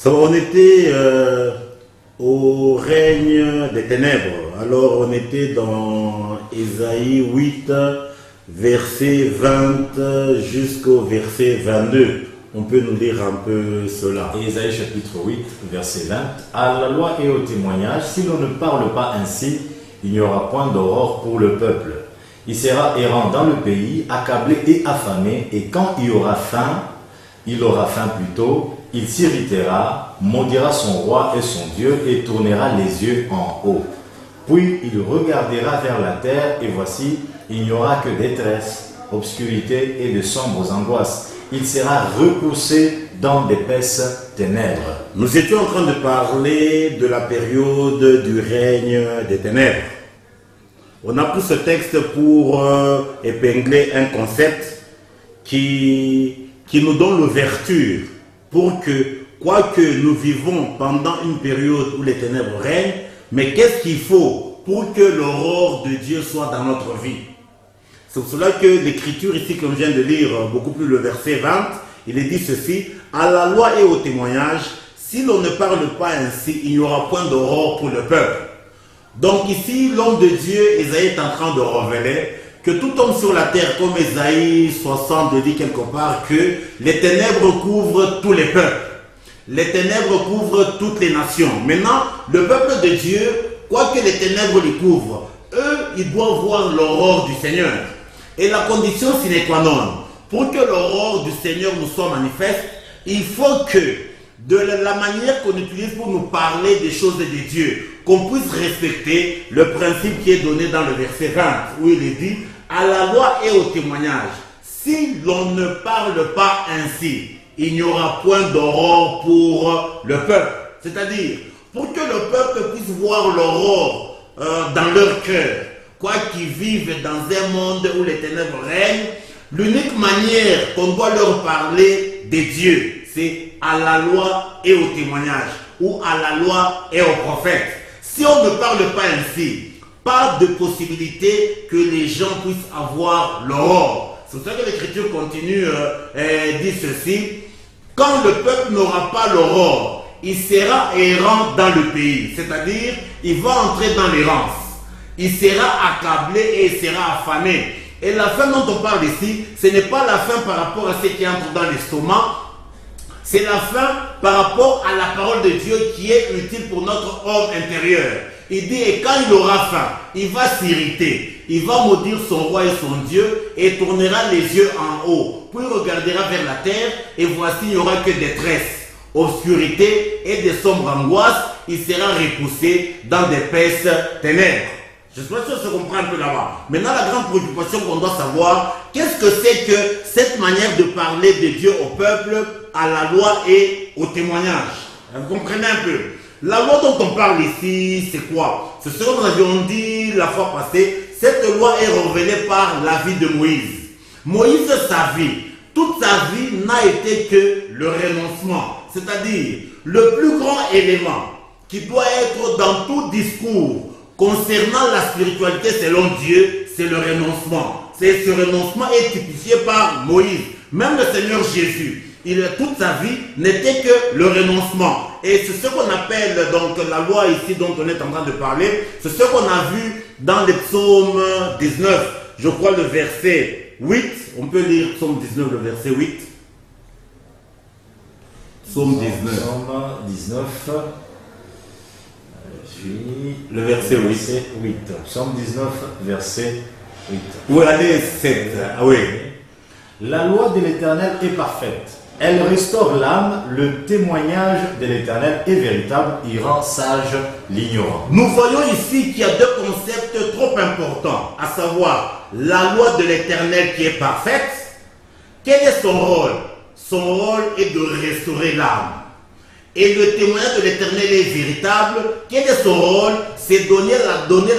On était au règne des ténèbres. Alors on était dans Ésaïe 8, verset 20 jusqu'au verset 22. On peut nous lire un peu cela. Ésaïe chapitre 8, verset 20. À la loi et au témoignage, si l'on ne parle pas ainsi, il n'y aura point d'aurore pour le peuple. Il sera errant dans le pays, accablé et affamé, et quand il aura faim plutôt, il s'irritera, maudira son roi et son Dieu, et tournera les yeux en haut. Puis il regardera vers la terre, et voici, il n'y aura que détresse, obscurité et de sombres angoisses. Il sera repoussé dans d'épaisses ténèbres. Nous étions en train de parler de la période du règne des ténèbres. On a pris ce texte pour épingler un concept qui nous donne l'ouverture pour que, quoique nous vivons pendant une période où les ténèbres règnent, mais qu'est-ce qu'il faut pour que l'aurore de Dieu soit dans notre vie? C'est pour cela que l'écriture ici, comme je viens de lire beaucoup plus le verset 20, il est dit ceci: à la loi et au témoignage, si l'on ne parle pas ainsi, il n'y aura point d'aurore pour le peuple. Donc ici, l'homme de Dieu, Ésaïe, est en train de révéler que tout homme sur la terre, comme Ésaïe 60 le dit quelque part, que les ténèbres couvrent tous les peuples. Les ténèbres couvrent toutes les nations. Maintenant, le peuple de Dieu, quoique les ténèbres les couvrent, eux, ils doivent voir l'aurore du Seigneur. Et la condition sine qua non, pour que l'aurore du Seigneur nous soit manifeste, il faut que, de la manière qu'on utilise pour nous parler des choses de Dieu, qu'on puisse respecter le principe qui est donné dans le verset 20, où il est dit: à la loi et au témoignage, si l'on ne parle pas ainsi, il n'y aura point d'aurore pour le peuple. C'est-à-dire, pour que le peuple puisse voir l'aurore dans leur cœur, quoi qu'ils vivent dans un monde où les ténèbres règnent, l'unique manière qu'on doit leur parler des dieux, c'est à la loi et au témoignage, ou à la loi et au prophète. Si on ne parle pas ainsi, pas de possibilité que les gens puissent avoir l'aurore. C'est pour ça que l'Écriture continue, dit ceci: quand le peuple n'aura pas l'aurore, il sera errant dans le pays, c'est-à-dire il va entrer dans l'errance. Il sera accablé et il sera affamé. Et la faim dont on parle ici, ce n'est pas la faim par rapport à ce qui entre dans l'estomac, c'est la faim par rapport à la parole de Dieu qui est utile pour notre homme intérieur. Il dit, et quand il aura faim, il va s'irriter, il va maudire son roi et son Dieu, et tournera les yeux en haut, puis il regardera vers la terre, et voici, il n'y aura que détresse, obscurité et des sombres angoisses. Il sera repoussé dans d'épaisses ténèbres. Je suis pas sûr que ça comprend un peu là-bas. Maintenant, la grande préoccupation qu'on doit savoir, qu'est-ce que c'est que cette manière de parler de Dieu au peuple, à la loi et au témoignage? Vous comprenez un peu? La loi dont on parle ici, c'est quoi? C'est ce que nous avions dit la fois passée. Cette loi est révélée par la vie de Moïse. Moïse, sa vie, toute sa vie n'a été que le renoncement. C'est-à-dire, le plus grand élément qui doit être dans tout discours concernant la spiritualité selon Dieu, c'est le renoncement. Ce renoncement est typifié par Moïse. Même le Seigneur Jésus, toute sa vie n'était que le renoncement. Et c'est ce qu'on appelle donc la loi ici dont on est en train de parler. C'est ce qu'on a vu dans le psaume 19. Je crois le verset 8. On peut lire psaume 19, le verset 8. Psaume 19. Psaume 19. Le verset 8. Psaume 19, verset 8. Ou allez 7. Ah oui. La loi de l'Éternel est parfaite. Elle restaure l'âme. Le témoignage de l'Éternel est véritable. Il rend sage l'ignorant. Nous voyons ici qu'il y a deux concepts trop importants, à savoir la loi de l'Éternel qui est parfaite. Quel est son rôle? Son rôle est de restaurer l'âme. Et le témoignage de l'Éternel est véritable. Quel est son rôle? C'est donner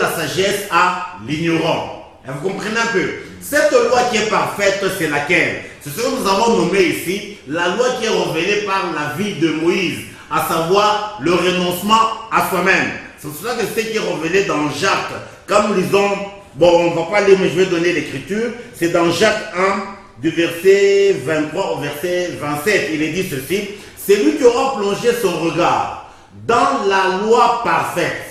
la sagesse à l'ignorant. Vous comprenez un peu? Cette loi qui est parfaite, c'est laquelle? C'est ce que nous avons nommé ici, la loi qui est révélée par la vie de Moïse, à savoir le renoncement à soi-même. C'est pour cela que ce qui est révélé dans Jacques, comme nous lisons, bon, on ne va pas lire, mais je vais donner l'écriture, c'est dans Jacques 1, du verset 23 au verset 27. Il est dit ceci: celui qui aura plongé son regard dans la loi parfaite,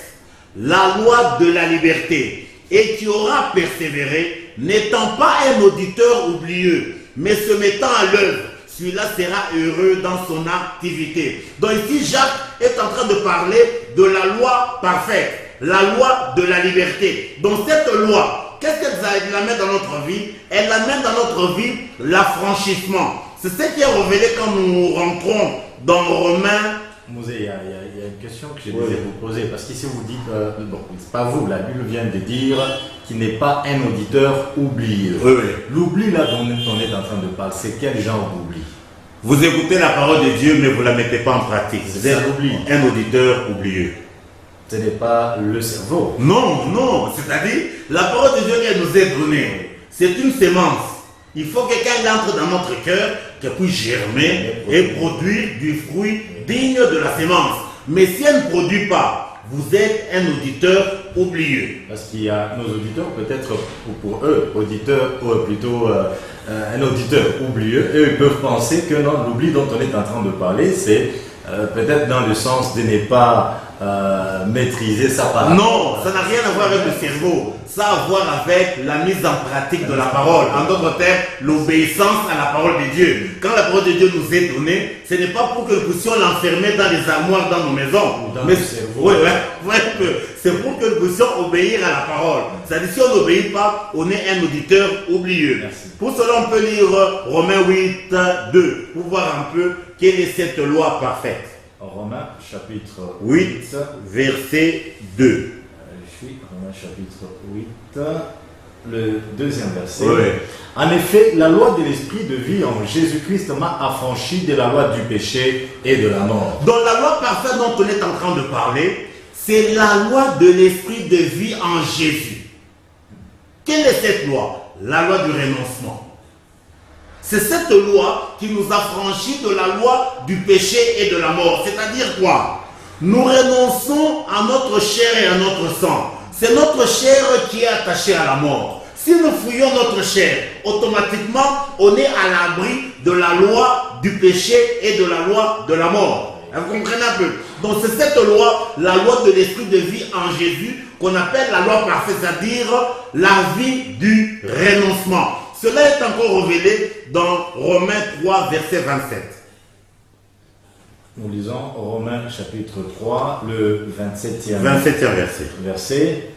la loi de la liberté, et qui aura persévéré, n'étant pas un auditeur oublieux, mais se mettant à l'œuvre, celui-là sera heureux dans son activité. Donc ici, Jacques est en train de parler de la loi parfaite, la loi de la liberté. Donc cette loi, qu'est-ce qu'elle amène dans notre vie? Elle amène dans notre vie l'affranchissement. C'est ce qui est révélé quand nous rentrons dans Romains. Mosé, il y a une question que je désire vous poser, parce qu'ici vous dites, bon, c'est pas vous, la Bible vient de dire qu'il n'est pas un auditeur oublieux. Oui. L'oubli là dont on est en train de parler, c'est quel genre d'oubli? Vous écoutez la parole de Dieu, mais vous ne la mettez pas en pratique. Vous êtes un auditeur oublieux. Ce n'est pas le cerveau. Non, c'est-à-dire, la parole de Dieu qu'elle nous est donnée, c'est une sémence. Il faut que quelqu'un entre dans notre cœur, qu'elle puisse germer et produire du fruit digne de la sémence. Mais si elle ne produit pas, vous êtes un auditeur oublieux. Parce qu'il y a nos auditeurs, peut-être, ou pour eux, auditeurs, ou plutôt un auditeur oublieux, eux ils peuvent penser que non, l'oubli dont on est en train de parler, c'est peut-être dans le sens de ne pas maîtriser sa parole. Non, ça n'a rien à voir avec le cerveau. Ça a à voir avec la mise en pratique de la parole. En d'autres termes, l'obéissance à la parole de Dieu. Quand la parole de Dieu nous est donnée, ce n'est pas pour que nous puissions l'enfermer dans les armoires dans nos maisons. Dans le cerveau. C'est pour que nous puissions obéir à la parole. C'est-à-dire, si on n'obéit pas, on est un auditeur oublieux. Merci. Pour cela, on peut lire Romains 8, 2, pour voir un peu quelle est cette loi parfaite. Romains chapitre 8, verset 2. Romains chapitre 8, le deuxième verset. Oui. En effet, la loi de l'esprit de vie en Jésus-Christ m'a affranchi de la loi du péché et de la mort. Donc la loi parfaite dont on est en train de parler, c'est la loi de l'esprit de vie en Jésus. Quelle est cette loi? La loi du renoncement. C'est cette loi qui nous affranchit de la loi du péché et de la mort. C'est-à-dire quoi? Nous renonçons à notre chair et à notre sang. C'est notre chair qui est attachée à la mort. Si nous fouillons notre chair, automatiquement, on est à l'abri de la loi du péché et de la loi de la mort. Vous comprenez un peu? Donc c'est cette loi, la loi de l'esprit de vie en Jésus, qu'on appelle la loi parfaite, c'est-à-dire la vie du renoncement. Cela est encore révélé dans Romains 3, verset 27. Nous lisons Romains chapitre 3, le 27e verset.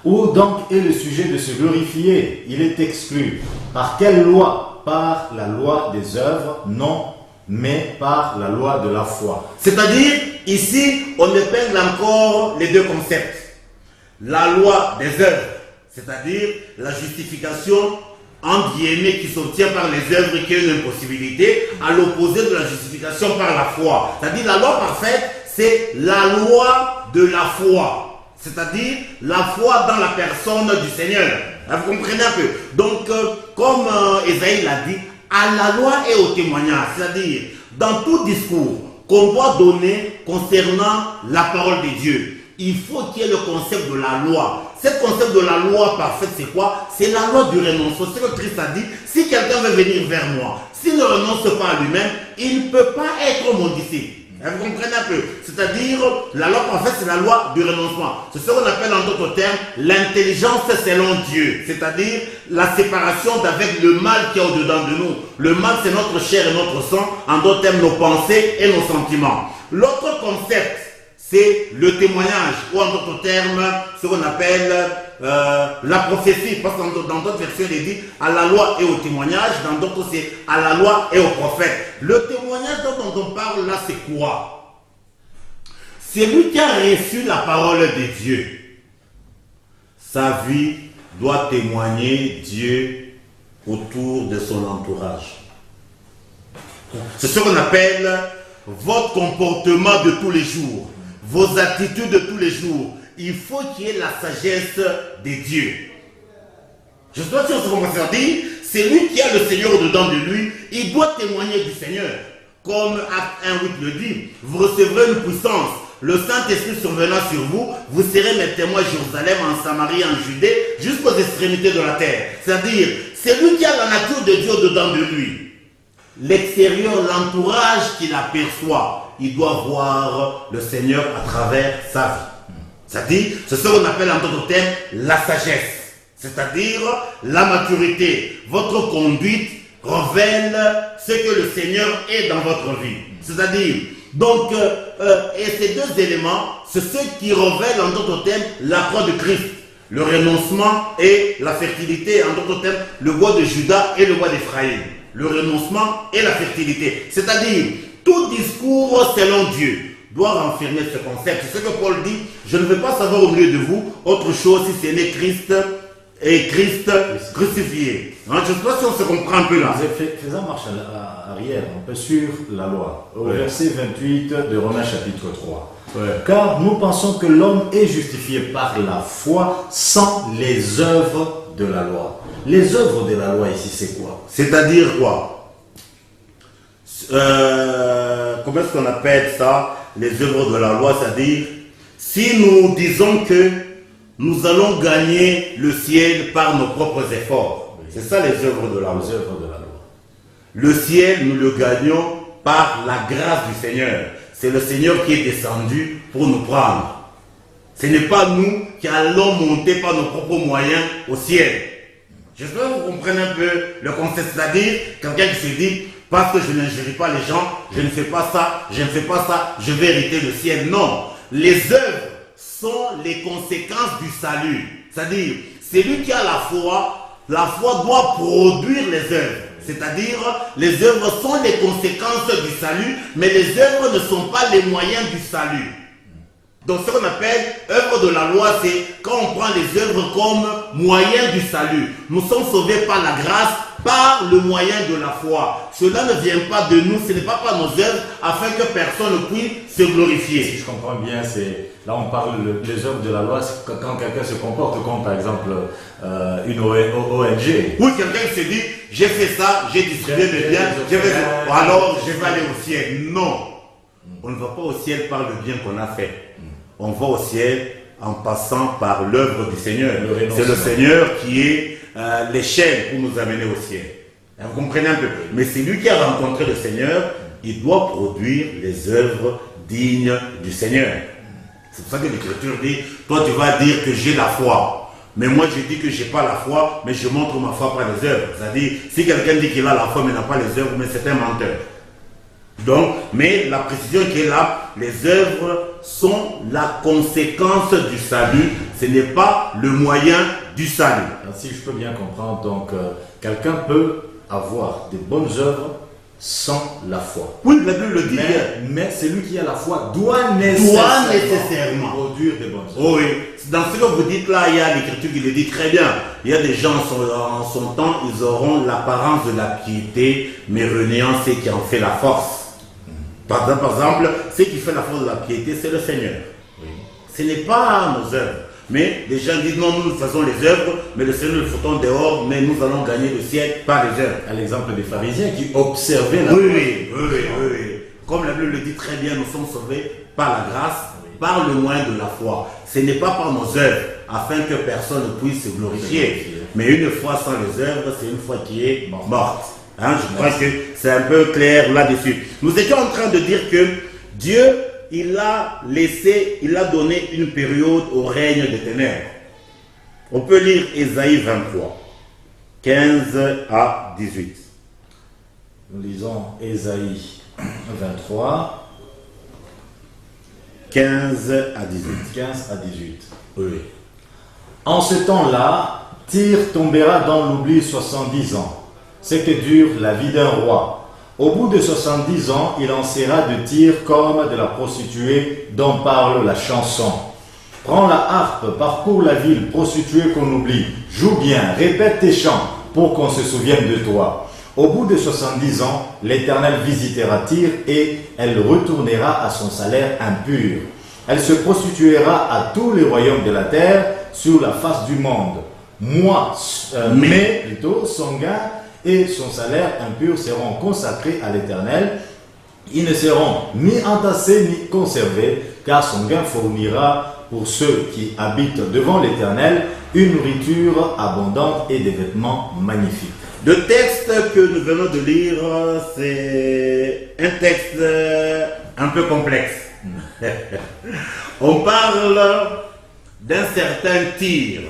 Où donc est le sujet de se glorifier? Il est exclu. Par quelle loi? Par la loi des œuvres? Non, mais par la loi de la foi. C'est-à-dire, ici, on épingle encore les deux concepts. La loi des œuvres, c'est-à-dire la justification entre guillemets qui s'obtient par les œuvres qui est une impossibilité, à l'opposé de la justification par la foi. C'est-à-dire la loi parfaite, c'est la loi de la foi. C'est-à-dire la foi dans la personne du Seigneur. Vous comprenez un peu? Donc, comme Esaïe l'a dit, à la loi et au témoignage. C'est-à-dire, dans tout discours qu'on doit donner concernant la parole de Dieu, il faut qu'il y ait le concept de la loi. Ce concept de la loi parfaite, c'est quoi? C'est la loi du renoncement. C'est ce que Christ a dit. Si quelqu'un veut venir vers moi, s'il ne renonce pas à lui-même, il ne peut pas être mon disciple. Vous comprenez un peu? C'est-à-dire, la loi parfaite, c'est la loi du renoncement. C'est ce qu'on appelle en d'autres termes l'intelligence selon Dieu. C'est-à-dire la séparation d'avec le mal qui est au-dedans de nous. Le mal, c'est notre chair et notre sang. En d'autres termes, nos pensées et nos sentiments. L'autre concept, c'est le témoignage, ou en d'autres termes, ce qu'on appelle la prophétie. Parce que dans d'autres versions, il est dit à la loi et au témoignage. Dans d'autres, c'est à la loi et au prophète. Le témoignage dont on parle là, c'est quoi? C'est lui qui a reçu la parole de Dieu. Sa vie doit témoigner Dieu autour de son entourage. C'est ce qu'on appelle votre comportement de tous les jours. Vos attitudes de tous les jours, il faut qu'il y ait la sagesse de Dieu. Je ne sais pas si on se comprend ça dire, c'est lui qui a le Seigneur au-dedans de lui, il doit témoigner du Seigneur. Comme Acte 1:8 le dit, vous recevrez une puissance, le Saint-Esprit survenant sur vous, vous serez mes témoins à Jérusalem, en Samarie, en Judée, jusqu'aux extrémités de la terre. C'est-à-dire, c'est lui qui a la nature de Dieu au-dedans de lui. l'extérieur, l'entourage qu'il aperçoit, il doit voir le Seigneur à travers sa vie. C'est-à-dire, c'est ce qu'on appelle en d'autres termes la sagesse, c'est-à-dire la maturité. Votre conduite révèle ce que le Seigneur est dans votre vie. C'est-à-dire, donc, et ces deux éléments, c'est ce qui révèlent en d'autres termes la croix de Christ, le renoncement et la fertilité, en d'autres termes, le bois de Judas et le bois d'Éphraïm. Le renoncement et la fertilité. C'est-à-dire, tout discours selon Dieu doit renfermer ce concept. C'est ce que Paul dit, je ne veux pas savoir au milieu de vous autre chose si ce n'est Christ et Christ crucifié. Hein, je ne sais pas si on se comprend un peu là. Faisons marche arrière, un peu sur la loi. Au verset 28 de Romains chapitre 3. Car nous pensons que l'homme est justifié par la foi sans les œuvres de la loi. Les œuvres de la loi ici, c'est quoi? C'est-à-dire quoi? Comment est-ce qu'on appelle ça? Les œuvres de la loi, c'est-à-dire, si nous disons que nous allons gagner le ciel par nos propres efforts. C'est ça les œuvres de la loi. Les œuvres de la loi. Le ciel, nous le gagnons par la grâce du Seigneur. C'est le Seigneur qui est descendu pour nous prendre. Ce n'est pas nous qui allons monter par nos propres moyens au ciel. J'espère que vous comprenez un peu le concept, c'est-à-dire quelqu'un qui se dit, parce que je n'injurie pas les gens, je ne fais pas ça, je ne fais pas ça, je vais hériter le ciel. Non, les œuvres sont les conséquences du salut. C'est-à-dire, celui qui a la foi doit produire les œuvres. C'est-à-dire, les œuvres sont les conséquences du salut, mais les œuvres ne sont pas les moyens du salut. Donc ce qu'on appelle œuvre de la loi, c'est quand on prend les œuvres comme moyen du salut. Nous sommes sauvés par la grâce, par le moyen de la foi. Cela ne vient pas de nous, ce n'est pas par nos œuvres, afin que personne ne puisse se glorifier. Si je comprends bien, c'est là on parle des œuvres de la loi, c'est quand quelqu'un se comporte comme par exemple une ONG. Oui, quelqu'un se dit, j'ai fait ça, j'ai distribué mes biens, alors je vais aller au ciel. Non, on ne va pas au ciel par le bien qu'on a fait. On va au ciel en passant par l'œuvre du Seigneur. C'est le Seigneur qui est l'échelle pour nous amener au ciel. Vous comprenez un peu? Mais c'est lui qui a rencontré le Seigneur, il doit produire les œuvres dignes du Seigneur. C'est pour ça que l'Écriture dit, toi tu vas dire que j'ai la foi. Mais moi je dis que je n'ai pas la foi, mais je montre ma foi par les œuvres. C'est-à-dire, si quelqu'un dit qu'il a la foi mais n'a pas les œuvres, mais c'est un menteur. Donc, mais la précision qui est là, les œuvres sont la conséquence du salut, ce n'est pas le moyen du salut. Si je peux bien comprendre, donc quelqu'un peut avoir des bonnes œuvres sans la foi. Oui, la Bible le dit. Mais celui qui a la foi doit nécessairement produire des bonnes œuvres. Oui, dans ce que vous dites là, il y a l'Écriture qui le dit très bien. Il y a des gens en son temps, ils auront l'apparence de la piété, mais reniant ce qui en fait la force. Par exemple, ce qui fait la force de la piété, c'est le Seigneur. Oui. Ce n'est pas nos œuvres. Mais les gens disent non, nous faisons les œuvres, mais le Seigneur le foutons dehors, mais nous allons gagner le ciel par les œuvres. À l'exemple des pharisiens qui observaient la oui. Comme la Bible le dit très bien, nous sommes sauvés par la grâce, par le moyen de la foi. Ce n'est pas par nos œuvres, afin que personne ne puisse se glorifier. Mais une foi sans les œuvres, c'est une foi qui est morte. Hein, je crois que c'est un peu clair là-dessus. Nous étions en train de dire que Dieu, il a donné une période au règne des ténèbres. On peut lire Ésaïe 23, 15 à 18. Nous lisons Ésaïe 23, 15 à 18. 15 à 18. Oui. En ce temps-là, Tyr tombera dans l'oubli 70 ans. C'est que dure la vie d'un roi. Au bout de 70 ans, il en sera de Tyr comme de la prostituée dont parle la chanson. Prends la harpe, parcours la ville, prostituée qu'on oublie. Joue bien, répète tes chants pour qu'on se souvienne de toi. Au bout de 70 ans, l'Éternel visitera Tyr et elle retournera à son salaire impur. Elle se prostituera à tous les royaumes de la terre sur la face du monde. Mais plutôt son gain et son salaire impur seront consacrés à l'Éternel. Ils ne seront ni entassés ni conservés, car son gain fournira pour ceux qui habitent devant l'Éternel une nourriture abondante et des vêtements magnifiques. Le texte que nous venons de lire, c'est un texte un peu complexe. On parle d'un certain Tyr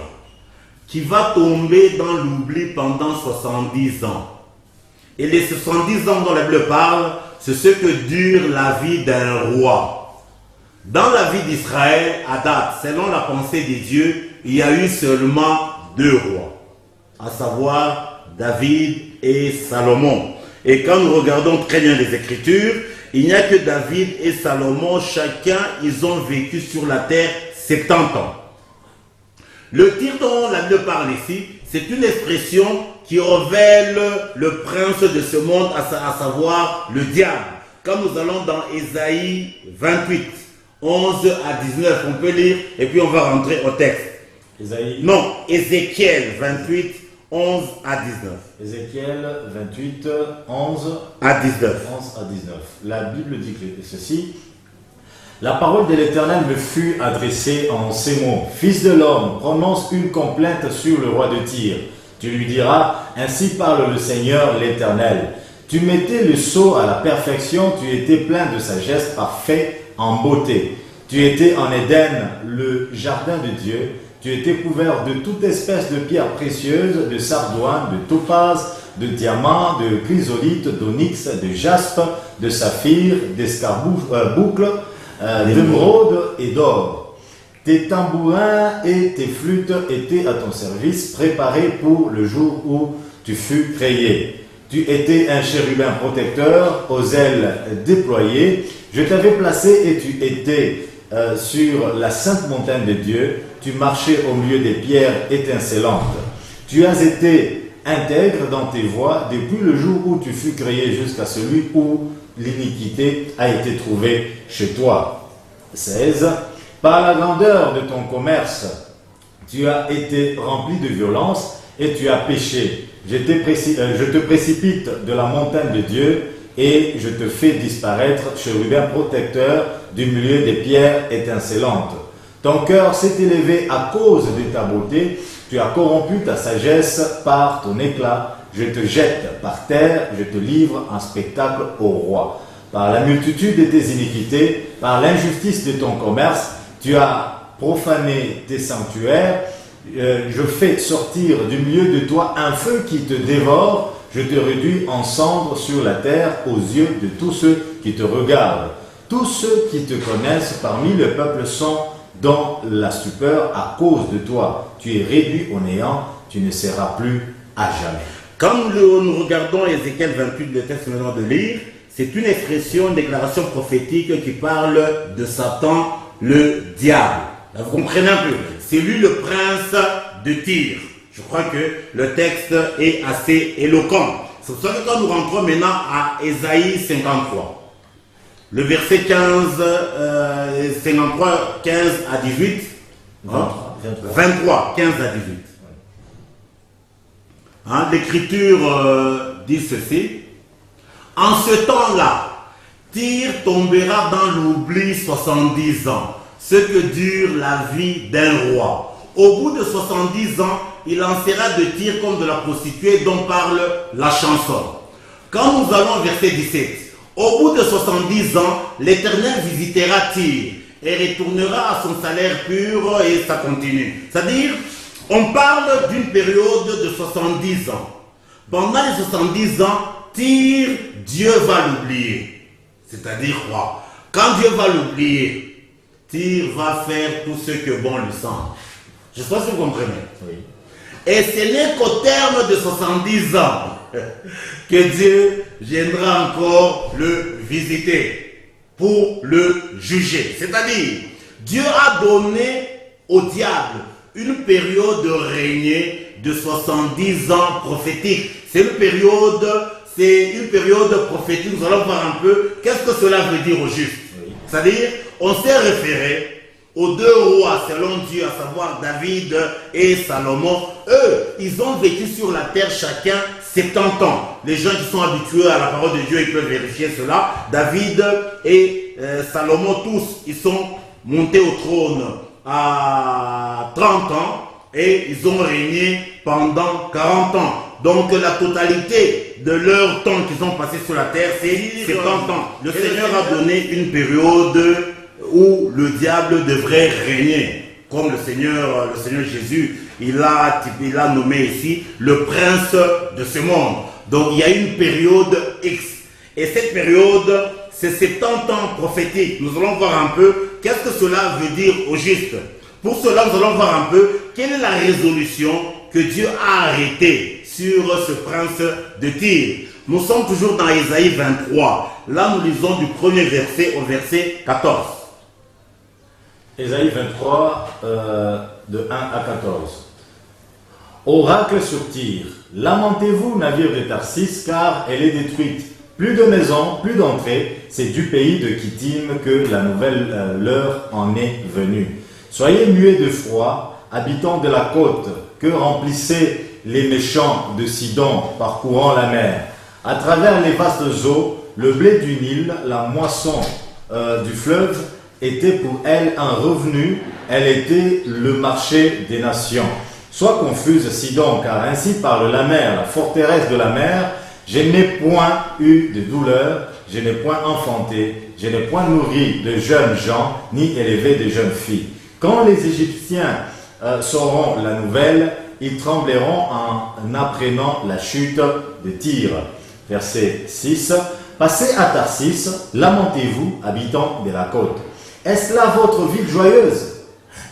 qui va tomber dans l'oubli pendant 70 ans. Et les 70 ans dont la Bible parle, c'est ce que dure la vie d'un roi. Dans la vie d'Israël, à date, selon la pensée des dieux, il y a eu seulement 2 rois, à savoir David et Salomon. Et quand nous regardons très bien les Écritures, il n'y a que David et Salomon, chacun, ils ont vécu sur la terre 70 ans. Le Tyr dont la Bible parle ici, c'est une expression qui révèle le prince de ce monde, à savoir le diable. Quand nous allons dans Ésaïe 28, 11 à 19, on peut lire et puis on va rentrer au texte. Ézéchiel 28, 11 à 19. Ézéchiel 28, 11 à 19. 11 à 19. La Bible dit ceci. La parole de l'Éternel me fut adressée en ces mots. Fils de l'homme, prononce une complainte sur le roi de Tyr. Tu lui diras, ainsi parle le Seigneur l'Éternel. Tu mettais le sceau à la perfection, tu étais plein de sagesse, parfait en beauté. Tu étais en Éden, le jardin de Dieu. Tu étais couvert de toute espèce de pierres précieuses, de sardoine, de topaz, de diamants, de chrysolite, d'onyx, de jaspe, de saphir, d'escarboucle, d'émeraude et d'or. Tes tambourins et tes flûtes étaient à ton service, préparés pour le jour où tu fus créé. Tu étais un chérubin protecteur, aux ailes déployées. Je t'avais placé et tu étais sur la sainte montagne de Dieu. Tu marchais au milieu des pierres étincelantes. Tu as été intègre dans tes voies depuis le jour où tu fus créé jusqu'à celui où l'iniquité a été trouvée chez toi. 16. Par la grandeur de ton commerce, tu as été rempli de violence et tu as péché. Je te précipite de la montagne de Dieu et je te fais disparaître, chérubin protecteur, du milieu des pierres étincelantes. Ton cœur s'est élevé à cause de ta beauté, tu as corrompu ta sagesse par ton éclat. Je te jette par terre, je te livre en spectacle au roi. Par la multitude de tes iniquités, par l'injustice de ton commerce, tu as profané tes sanctuaires. Je fais sortir du milieu de toi un feu qui te dévore. Je te réduis en cendres sur la terre aux yeux de tous ceux qui te regardent. Tous ceux qui te connaissent parmi le peuple sont dans la stupeur à cause de toi. Tu es réduit au néant, tu ne seras plus à jamais. Quand nous regardons Ézéchiel 28, le texte que nous venons de lire, c'est une expression, une déclaration prophétique qui parle de Satan, le diable. Là, vous comprenez un peu, c'est lui le prince de Tyr. Je crois que le texte est assez éloquent. C'est pour ça que quand nous rentrons maintenant à Ésaïe 53, le verset 53, 15 à 18, 23, 15 à 18. L'Écriture dit ceci. En ce temps-là, Tyr tombera dans l'oubli 70 ans, ce que dure la vie d'un roi. Au bout de 70 ans, il en sera de Tyr comme de la prostituée dont parle la chanson. Quand nous allons au verset 17, au bout de 70 ans, l'Éternel visitera Tyr et retournera à son salaire pur et ça continue. C'est-à-dire, on parle d'une période de 70 ans. Pendant les 70 ans, Tyr, Dieu va l'oublier. C'est-à-dire quoi? Quand Dieu va l'oublier, Tyr va faire tout ce que bon lui semble. Je sais pas si vous comprenez. Oui. Et ce n'est qu'au terme de 70 ans que Dieu viendra encore le visiter pour le juger. C'est-à-dire, Dieu a donné au diable une période de régner de 70 ans prophétique. C'est une période prophétique. Nous allons voir un peu qu'est-ce que cela veut dire au juste. Oui. C'est-à-dire, on s'est référé aux 2 rois selon Dieu, à savoir David et Salomon. Eux, ils ont vécu sur la terre chacun 70 ans. Les gens qui sont habitués à la parole de Dieu, ils peuvent vérifier cela. David et Salomon, tous, ils sont montés au trône à 30 ans et ils ont régné pendant 40 ans. Donc la totalité de leur temps qu'ils ont passé sur la terre, c'est 50 ans. Le Seigneur a donné une période où le diable devrait régner. Comme le Seigneur Jésus, il a nommé ici le prince de ce monde. Donc il y a une période X. Et cette période, c'est 70 ans prophétiques. Nous allons voir un peu qu'est-ce que cela veut dire au juste. Pour cela, nous allons voir un peu quelle est la résolution que Dieu a arrêtée sur ce prince de Tyr. Nous sommes toujours dans Ésaïe 23. Là, nous lisons du premier verset au verset 14. Ésaïe 23, de 1 à 14. Oracle sur Tyr. Lamentez-vous, navire de Tarsis, car elle est détruite. Plus de maisons, plus d'entrées. C'est du pays de Kittim que la nouvelle l'heure en est venue. Soyez muets de froid, habitants de la côte, que remplissaient les méchants de Sidon parcourant la mer. À travers les vastes eaux, le blé du Nil, la moisson du fleuve, était pour elle un revenu, elle était le marché des nations. Sois confuse, Sidon, car ainsi parle la mer, la forteresse de la mer. Je n'ai point eu de douleur, je n'ai point enfanté, je n'ai point nourri de jeunes gens, ni élevé de jeunes filles. Quand les Égyptiens sauront la nouvelle, ils trembleront en apprenant la chute de Tyr. Verset 6. Passez à Tarsis, lamentez-vous, habitants de la côte. Est-ce là votre ville joyeuse?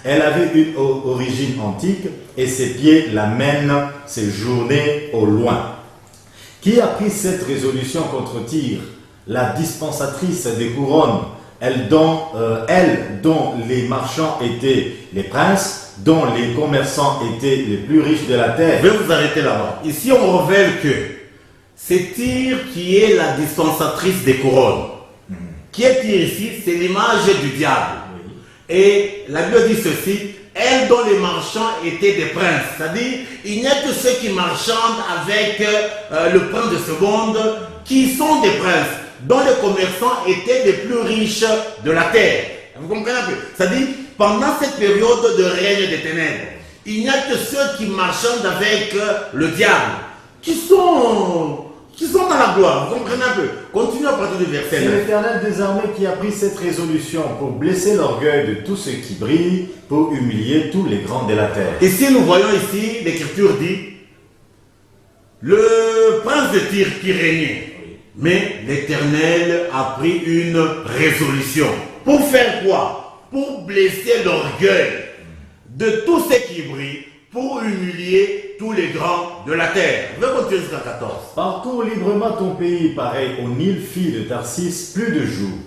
Elle avait une origine antique et ses pieds la mènent séjourner au loin. Qui a pris cette résolution contre Tyr? La dispensatrice des couronnes, elle dont les marchands étaient les princes, dont les commerçants étaient les plus riches de la terre. Je vais vous arrêter là-bas. Ici, on révèle que c'est Tyr qui est la dispensatrice des couronnes. Qui est Tyr ici? C'est l'image du diable. Oui. Et la Bible dit ceci, elle dont les marchands étaient des princes. C'est-à-dire, il n'y a que ceux qui marchandent avec le prince de ce monde qui sont des princes, dont les commerçants étaient les plus riches de la terre. Vous comprenez un peu? C'est-à-dire, pendant cette période de règne des ténèbres, il n'y a que ceux qui marchandent avec le diable, qui sont dans la gloire. Vous comprenez un peu? Continuez à partir du verset 9. C'est l'Éternel désormais qui a pris cette résolution pour blesser l'orgueil de tous ceux qui brillent, pour humilier tous les grands de la terre. Ici, nous voyons ici, l'Écriture dit, le prince de Tyr qui régnait. Mais l'Éternel a pris une résolution. Pour faire quoi? Pour blesser l'orgueil de tous ceux qui brillent, pour humilier tous les grands de la terre. Je vais continuer jusqu'à 14. Parcours librement ton pays, pareil au Nil, fille de Tarsis, plus de jours.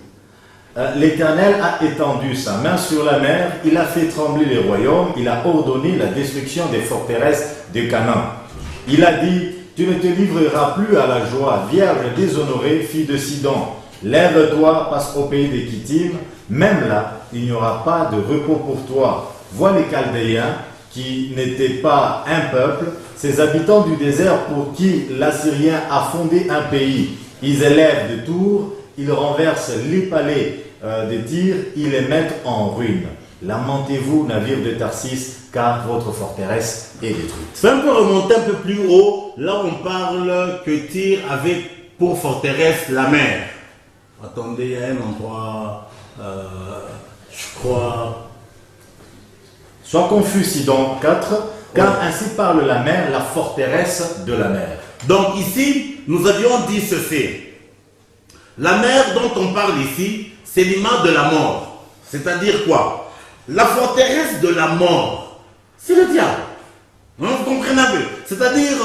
L'Éternel a étendu sa main sur la mer, il a fait trembler les royaumes, il a ordonné la destruction des forteresses de Canaan. Il a dit, tu ne te livreras plus à la joie, vierge déshonorée, fille de Sidon. Lève-toi, passe au pays des Kittim, même là, il n'y aura pas de repos pour toi. Vois les Chaldéens, qui n'étaient pas un peuple, ces habitants du désert pour qui l'Assyrien a fondé un pays. Ils élèvent des tours, ils renversent les palais des Tyr, ils les mettent en ruine. Lamentez-vous, navire de Tarsis, car votre forteresse est détruite. C'est un peu remonter un peu plus haut, là où on parle que Tyr avait pour forteresse la mer. Attendez, il y a un endroit, je crois... Sois confus, Sidon 4, car ainsi parle la mer, la forteresse de la mer. Donc ici, nous avions dit ceci. La mer dont on parle ici, c'est l'image de la mort. C'est-à-dire quoi? La forteresse de la mort, c'est le diable. Vous comprenez un peu? C'est-à-dire,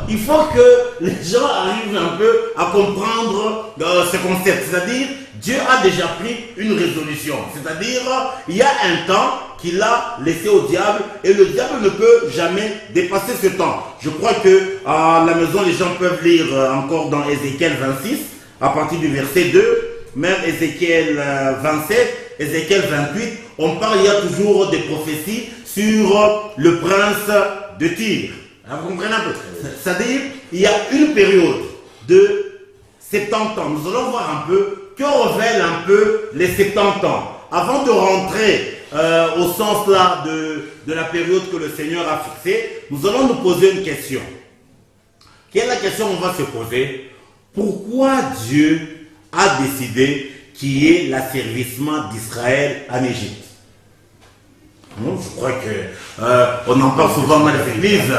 il faut que les gens arrivent un peu à comprendre ce concept. C'est-à-dire, Dieu a déjà pris une résolution. C'est-à-dire, il y a un temps qu'il a laissé au diable et le diable ne peut jamais dépasser ce temps. Je crois que à la maison, les gens peuvent lire encore dans Ézéchiel 26, à partir du verset 2, même Ézéchiel 27, Ézéchiel 28, on parle, il y a toujours des prophéties sur le prince de Tyr. Vous comprenez un peu? C'est-à-dire, il y a une période de 70 ans. Nous allons voir un peu que révèlent un peu les 70 ans. Avant de rentrer au sens là de la période que le Seigneur a fixée, nous allons nous poser une question. Quelle est la question qu'on va se poser? Pourquoi Dieu a décidé qu'il y ait l'asservissement d'Israël en Égypte? Je crois qu'on en parle souvent dans les églises.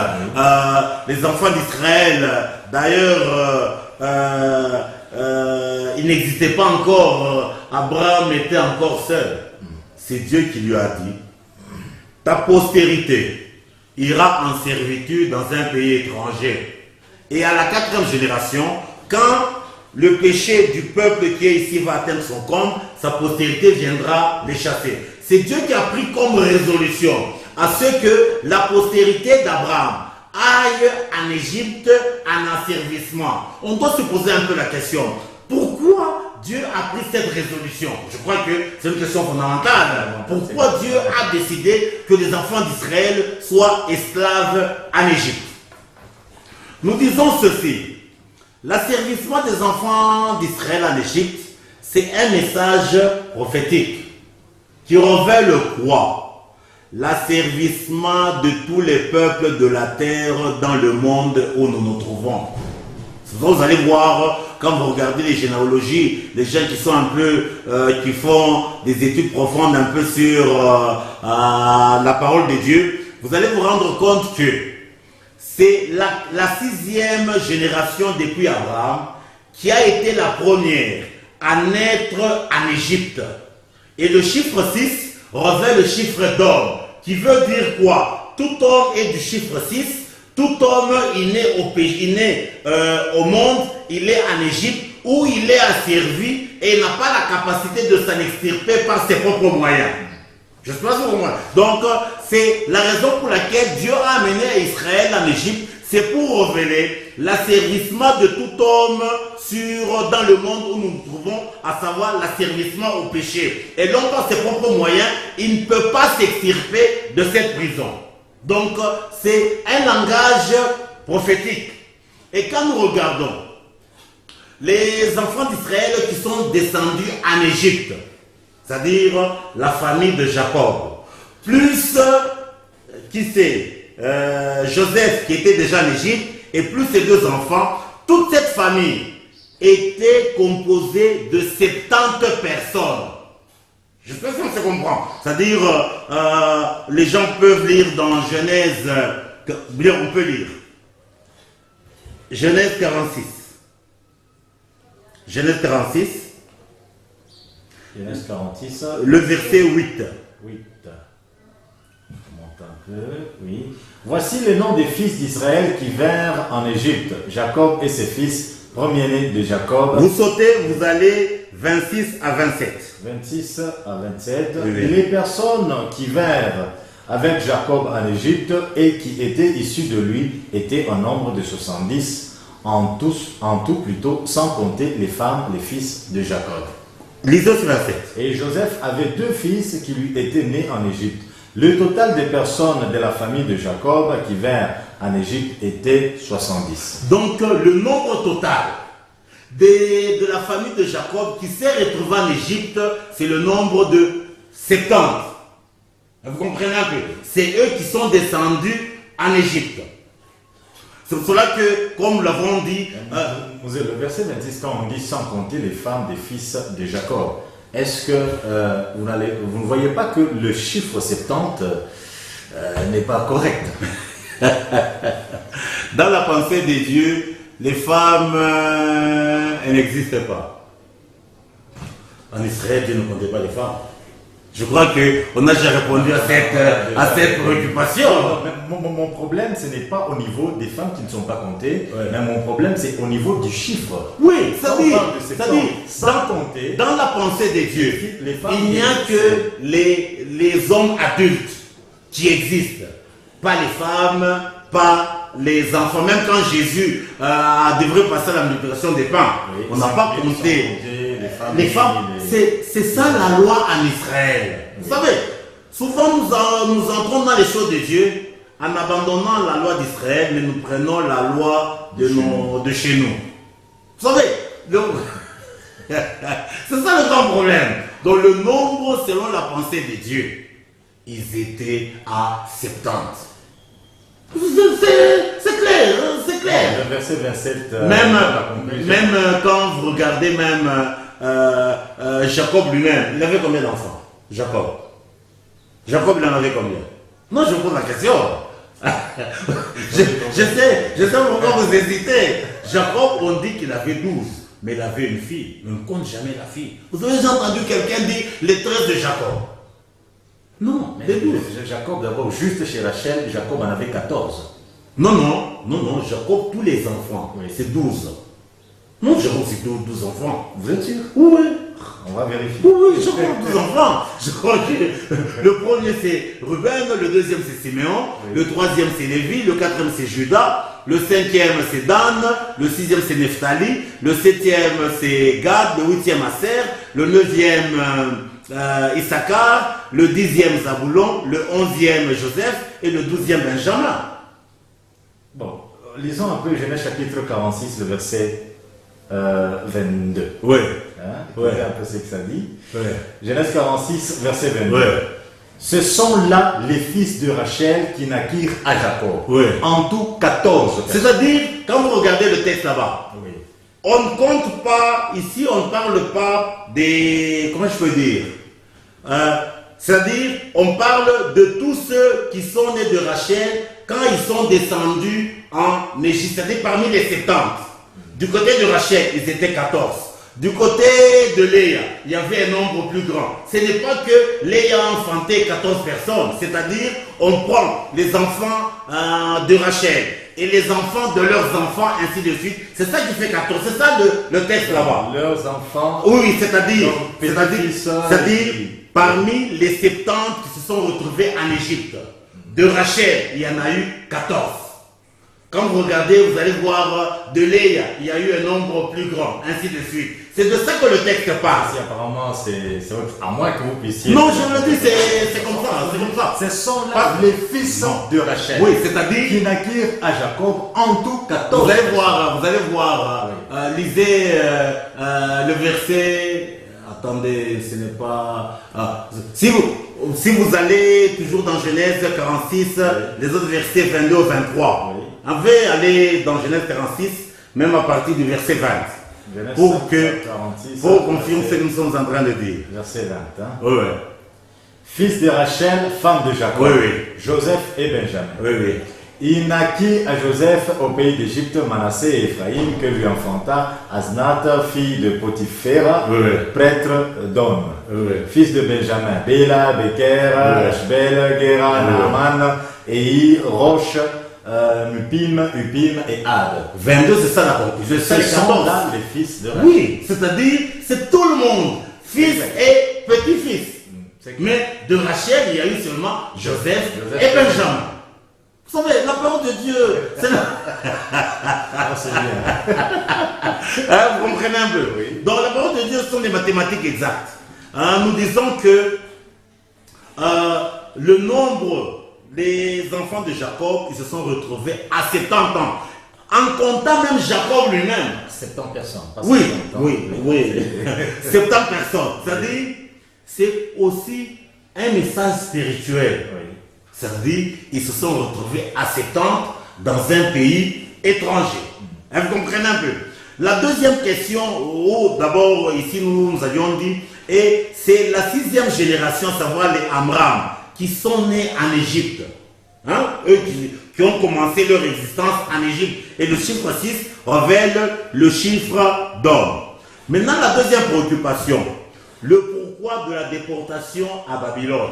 Les enfants d'Israël, d'ailleurs, il n'existait pas encore. Abraham était encore seul. C'est Dieu qui lui a dit, ta postérité ira en servitude dans un pays étranger. Et à la 4e génération, quand le péché du peuple qui est ici va atteindre son comble, sa postérité viendra les chasser. C'est Dieu qui a pris comme résolution à ce que la postérité d'Abraham aille en Égypte en asservissement. On doit se poser un peu la question, pourquoi Dieu a pris cette résolution? Je crois que c'est une question fondamentale. Pourquoi Dieu a décidé que les enfants d'Israël soient esclaves en Égypte? Nous disons ceci. L'asservissement des enfants d'Israël en Égypte, c'est un message prophétique qui révèle quoi? L'asservissement de tous les peuples de la terre dans le monde où nous nous trouvons. Vous allez voir, quand vous regardez les généalogies, les gens qui sont un peu, qui font des études profondes un peu sur la parole de Dieu, vous allez vous rendre compte que c'est la 6e génération depuis Abraham qui a été la première à naître en Égypte. Et le chiffre 6 revêt le chiffre d'homme, qui veut dire quoi? Tout homme est du chiffre 6, tout homme il naît au monde, il est en Égypte, où il est asservi et il n'a pas la capacité de s'en extirper par ses propres moyens. Je ne sais pas si vous comprenez. Donc, c'est la raison pour laquelle Dieu a amené Israël en Égypte, c'est pour révéler l'asservissement de tout homme dans le monde où nous nous trouvons, à savoir l'asservissement au péché. Et donc, par ses propres moyens, il ne peut pas s'extirper de cette prison. Donc, c'est un langage prophétique. Et quand nous regardons les enfants d'Israël qui sont descendus en Égypte, c'est-à-dire la famille de Jacob, plus qui c'est Joseph qui était déjà en Égypte, et plus ses 2 enfants, toute cette famille était composée de 70 personnes. Je sais pas si on se comprend. C'est-à-dire, les gens peuvent lire dans Genèse, on peut lire. Genèse 46. Genèse 46. Genèse 46. Le verset 8. 8. On monte un peu, oui. Voici les noms des fils d'Israël qui vinrent en Égypte. Jacob et ses fils, premier-né de Jacob. Vous sautez, vous allez 26 à 27. 26 à 27. Oui. Et les personnes qui vinrent avec Jacob en Égypte et qui étaient issues de lui étaient un nombre de 70 en tout plutôt, sans compter les femmes, les fils de Jacob. Lisez ce verset. Et Joseph avait 2 fils qui lui étaient nés en Égypte. Le total des personnes de la famille de Jacob qui vinrent en Égypte était 70. Donc le nombre total de la famille de Jacob qui s'est retrouvée en Égypte, c'est le nombre de 70. Vous comprenez un peu? C'est eux qui sont descendus en Égypte. C'est pour cela que, comme nous l'avons dit... le verset 26, quand on dit sans compter les femmes des fils de Jacob, est-ce que vous ne voyez pas que le chiffre 70 n'est pas correct? Dans la pensée des dieux, les femmes, elles n'existent pas. En Israël, Dieu ne comptait pas les femmes. Je crois qu'on a déjà répondu à cette préoccupation. Mon problème, ce n'est pas au niveau des femmes qui ne sont pas comptées, mais mon problème, c'est au niveau du chiffre. Oui, ça dit, sans compter, dans la pensée des dieux, il n'y a que les hommes adultes qui existent. Pas les femmes, pas les enfants. Même quand Jésus devrait passer à la multiplication des pains, on n'a pas compté. Les femmes, c'est ça la loi en Israël. Vous savez, souvent nous entrons dans les choses de Dieu en abandonnant la loi d'Israël, mais nous prenons la loi de chez nous. Vous savez, c'est ça le grand problème. Donc le nombre selon la pensée de Dieu. ils étaient à 70. C'est clair, c'est clair. Le verset 27. Même quand vous regardez Jacob lui-même, il avait combien d'enfants? Jacob, il en avait combien? Non, je vous pose la question. je sais pourquoi vous hésitez. Jacob, on dit qu'il avait 12, mais il avait une fille. Mais on ne compte jamais la fille. Vous avez déjà entendu quelqu'un dire les 13 de Jacob? Non, les 12. Jacob, d'abord, juste chez Rachel, Jacob en avait 14. Non, Jacob, tous les enfants, oui. c'est 12. Non, Jacob, c'est 12 enfants. Vous êtes sûr? Oui. On va vérifier. Oui, Jacob, 12 enfants. Je crois que le premier c'est Ruben, le deuxième c'est Siméon, oui. Le troisième c'est Lévi, le quatrième c'est Judas, le cinquième c'est Dan, le sixième c'est Nephtali, le septième c'est Gad, le huitième Aser, le neuvième Issachar, le 10e Zaboulon, le 11e Joseph et le 12e Benjamin. Bon, lisons un peu Genèse chapitre 46, le verset 22. Oui. Écoutez un peu ce que ça dit. Oui. Genèse 46, verset 22. Oui. Ce sont là les fils de Rachel qui naquirent à Jacob. Oui. En tout 14. C'est-à-dire, quand vous regardez le texte là-bas, oui. On ne compte pas, ici on ne parle pas des, comment je peux dire, c'est-à-dire on parle de tous ceux qui sont nés de Rachel quand ils sont descendus en Égypte, c'est-à-dire parmi les 70. Du côté de Rachel, ils étaient 14. Du côté de Léa, il y avait un nombre plus grand. Ce n'est pas que Léa a enfanté 14 personnes, c'est-à-dire on prend les enfants de Rachel et les enfants de leurs enfants, ainsi de suite. C'est ça qui fait 14. C'est ça le texte là-bas. Leurs enfants. Oui, c'est-à-dire oui. Parmi les 70 qui se sont retrouvés en Égypte, de Rachel, il y en a eu 14. Quand vous regardez, vous allez voir de Léa, il y a eu un nombre plus grand, ainsi de suite. C'est de ça que le texte parle. Si apparemment, c'est à moins que vous puissiez... Non, je vous le dis, c'est comme ça, c'est comme ça. Ce sont là les fils de Rachel. Oui, c'est-à-dire... qui naquirent à Jacob en tout 14. Vous allez voir, lisez le verset... Attendez, ce n'est pas... Si vous allez toujours dans Genèse 46, oui. Les autres versets 22 au 23, oui. On va aller dans Genèse 46, même à partir du verset 20, Genèse pour confirmer ce que nous sommes en train de dire. Verset 20. Hein? Oui. Fils de Rachel, femme de Jacob, oui. Joseph et Benjamin. Oui. Il naquit à Joseph au pays d'Égypte, Manassé et Ephraïm, que lui enfanta Asnath, fille de Potiphéra, prêtre d'On. Fils de Benjamin, Béla, Beker, Ashbel, Gera, Naaman, Ei, Roche, Mupim, Upim et Ad. 22, c'est ça la conclusion. Ce sont là les fils de Rachel. Oui, c'est-à-dire, c'est tout le monde, fils et petit-fils. Mais de Rachel, il y a eu seulement Joseph et Benjamin. Vous savez, la parole de Dieu, c'est c'est bien. Vous comprenez un peu, oui. Donc la parole de Dieu sont des mathématiques exactes. Nous disons que le nombre des enfants de Jacob, ils se sont retrouvés à 70 ans. En comptant même Jacob lui-même. 70 personnes. Oui. 70 personnes. C'est-à-dire, c'est aussi un message spirituel. Oui. C'est-à-dire, ils se sont retrouvés à 70 dans un pays étranger. Vous comprenez un peu. La deuxième question, d'abord, ici nous avions dit, et c'est la 6e génération, à savoir les Amram, qui sont nés en Égypte. Eux qui ont commencé leur existence en Égypte. Et le chiffre 6 révèle le chiffre d'homme. Maintenant, la deuxième préoccupation, le pourquoi de la déportation à Babylone.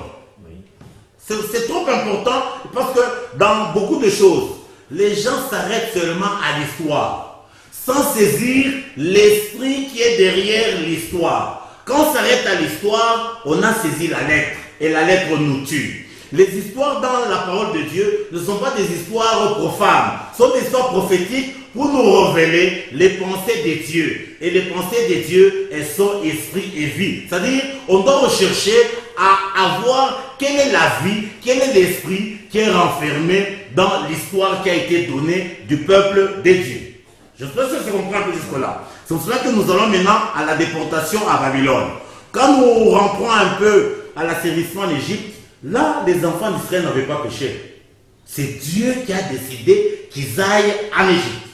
C'est trop important parce que dans beaucoup de choses, les gens s'arrêtent seulement à l'histoire, sans saisir l'esprit qui est derrière l'histoire. Quand on s'arrête à l'histoire, on a saisi la lettre, et la lettre nous tue. Les histoires dans la parole de Dieu ne sont pas des histoires profanes, ce sont des histoires prophétiques pour nous révéler les pensées des dieux. Et les pensées des dieux, elles sont esprit et vie. C'est-à-dire, on doit rechercher à avoir quelle est la vie, quel est l'esprit qui est renfermé dans l'histoire qui a été donnée du peuple des dieux. Je pense que c'est compris un peu jusque-là. C'est pour cela que nous allons maintenant à la déportation à Babylone. Quand nous rentrons un peu à l'asservissement en Égypte, Là, les enfants d'Israël n'avaient pas péché. C'est Dieu qui a décidé qu'ils aillent en Égypte.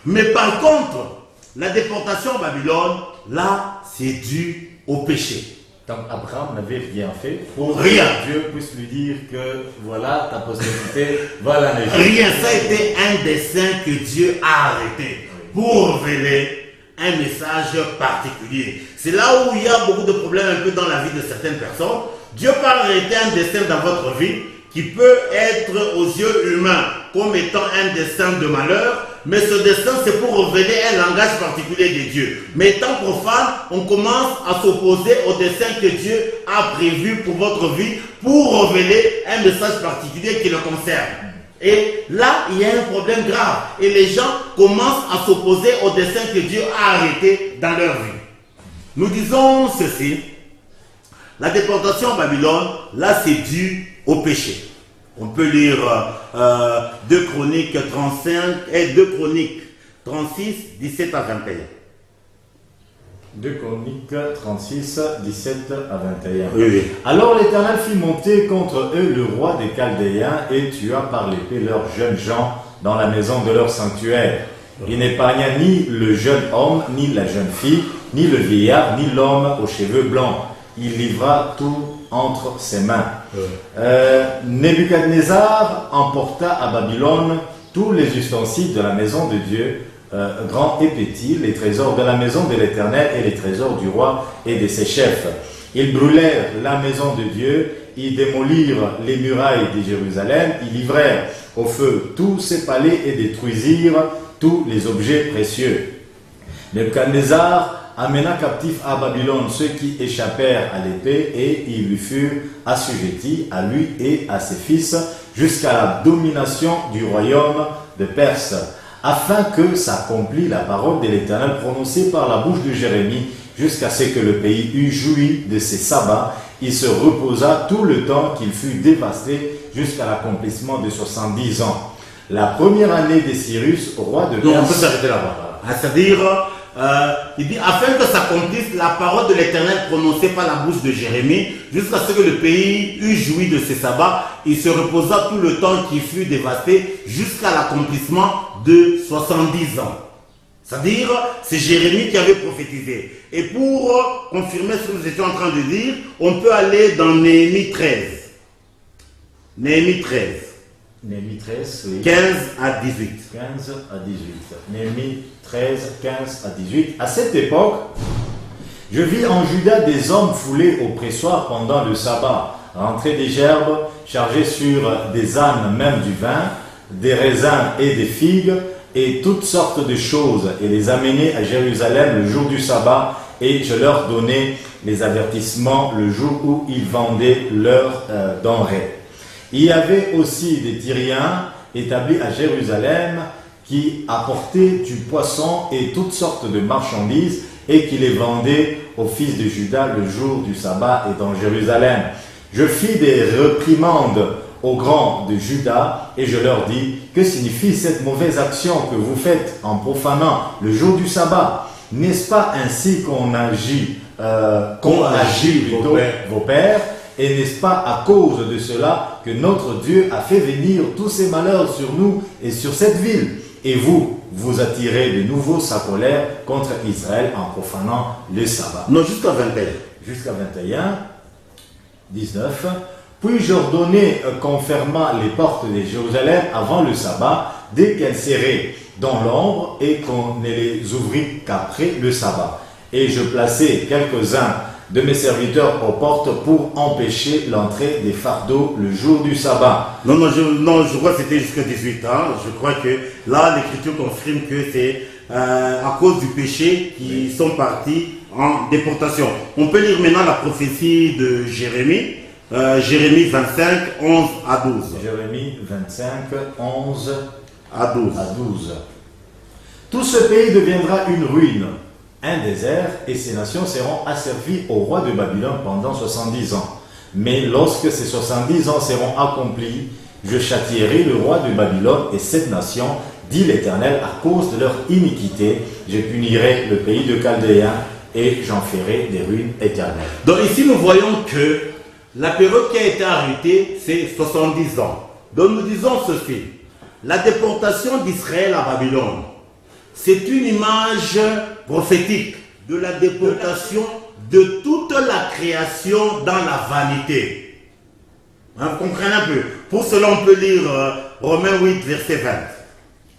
Mais par contre, la déportation en Babylone, là, c'est dû au péché. Donc Abraham n'avait rien fait pour Rien. que Dieu puisse lui dire que voilà, ta postérité va la Égypte. Rien, ça a été un dessein que Dieu a arrêté pour révéler un message particulier. C'est là où il y a beaucoup de problèmes un peu dans la vie de certaines personnes. Dieu peut arrêter un dessein dans votre vie qui peut être aux yeux humains comme étant un dessein de malheur, mais ce dessein c'est pour révéler un langage particulier de Dieu. Mais étant profane, on commence à s'opposer au dessein que Dieu a prévu pour votre vie pour révéler un message particulier qui le concerne. Et là, il y a un problème grave. Et les gens commencent à s'opposer au dessein que Dieu a arrêté dans leur vie. Nous disons ceci. La déportation en Babylone, là, c'est dû au péché. On peut lire 2 Chroniques 35 et 2 Chroniques 36, 17 à 21. 2 Chroniques 36, 17 à 21. Oui. Alors l'Éternel fit monter contre eux le roi des Chaldéens et tua par l'épée leurs jeunes gens dans la maison de leur sanctuaire. Il n'épargna ni le jeune homme, ni la jeune fille, ni le vieillard, ni l'homme aux cheveux blancs. Il livra tout entre ses mains. Nebuchadnezzar emporta à Babylone tous les ustensiles de la maison de Dieu, grands et petits, les trésors de la maison de l'Éternel et les trésors du roi et de ses chefs. Ils brûlèrent la maison de Dieu, ils démolirent les murailles de Jérusalem, ils livrèrent au feu tous ses palais et détruisirent tous les objets précieux. Nebuchadnezzar amena captifs à Babylone ceux qui échappèrent à l'épée et ils lui furent assujettis, à lui et à ses fils, jusqu'à la domination du royaume de Perse, afin que s'accomplît la parole de l'Éternel prononcée par la bouche de Jérémie, jusqu'à ce que le pays eût joui de ses sabbats. Il se reposa tout le temps qu'il fut dévasté, jusqu'à l'accomplissement de 70 ans. La première année de Cyrus, roi de Perse... Donc on peut s'arrêter là-bas. C'est-à-dire... il dit, afin que s'accomplisse la parole de l'Éternel prononcée par la bouche de Jérémie, jusqu'à ce que le pays eût joui de ses sabbats, il se reposa tout le temps qui fut dévasté, jusqu'à l'accomplissement de 70 ans. C'est-à-dire, c'est Jérémie qui avait prophétisé. Et pour confirmer ce que nous étions en train de dire, on peut aller dans Néhémie 13. Néhémie 13. Néhémie 13, oui. 15 à 18. 15 à 18. Néhémie 13, 15 à 18. À cette époque, je vis en Juda des hommes foulés au pressoir pendant le sabbat, rentrer des gerbes, chargés sur des ânes, même du vin, des raisins et des figues, et toutes sortes de choses, et les amener à Jérusalem le jour du sabbat, et je leur donnais les avertissements le jour où ils vendaient leurs denrées. Il y avait aussi des Tyriens établis à Jérusalem qui apportaient du poisson et toutes sortes de marchandises et qui les vendaient aux fils de Juda le jour du sabbat et dans Jérusalem. Je fis des réprimandes aux grands de Juda et je leur dis: que signifie cette mauvaise action que vous faites en profanant le jour du sabbat? N'est-ce pas ainsi qu'on agit, vos pères? Et n'est-ce pas à cause de cela que notre Dieu a fait venir tous ces malheurs sur nous et sur cette ville? Et vous, vous attirez de nouveau sa colère contre Israël en profanant le sabbat. Non, jusqu'à 21. Jusqu'à 21, 19. Puis j'ordonnai qu'on fermât les portes de Jérusalem avant le sabbat, dès qu'elles seraient dans l'ombre, et qu'on ne les ouvrit qu'après le sabbat. Et je plaçai quelques-uns de mes serviteurs aux portes pour empêcher l'entrée des fardeaux le jour du sabbat. Non, je crois que c'était jusqu'à 18 ans. Je crois que là, l'Écriture confirme que c'est à cause du péché qu'ils sont partis en déportation. On peut lire maintenant la prophétie de Jérémie, Jérémie 25, 11 à 12. Jérémie 25, 11 à 12. Tout ce pays deviendra une ruine, un désert, et ces nations seront asservies au roi de Babylone pendant 70 ans. Mais lorsque ces 70 ans seront accomplis, je châtierai le roi de Babylone et cette nation, dit l'Éternel, à cause de leur iniquité. Je punirai le pays de Chaldéens et j'en ferai des ruines éternelles. Donc ici nous voyons que La période qui a été arrêtée, c'est 70 ans. Donc nous disons ceci. La déportation d'Israël à Babylone, c'est une image prophétique de la déportation de toute la création dans la vanité. Hein, vous comprenez un peu? Pour cela, on peut lire Romains 8, verset 20.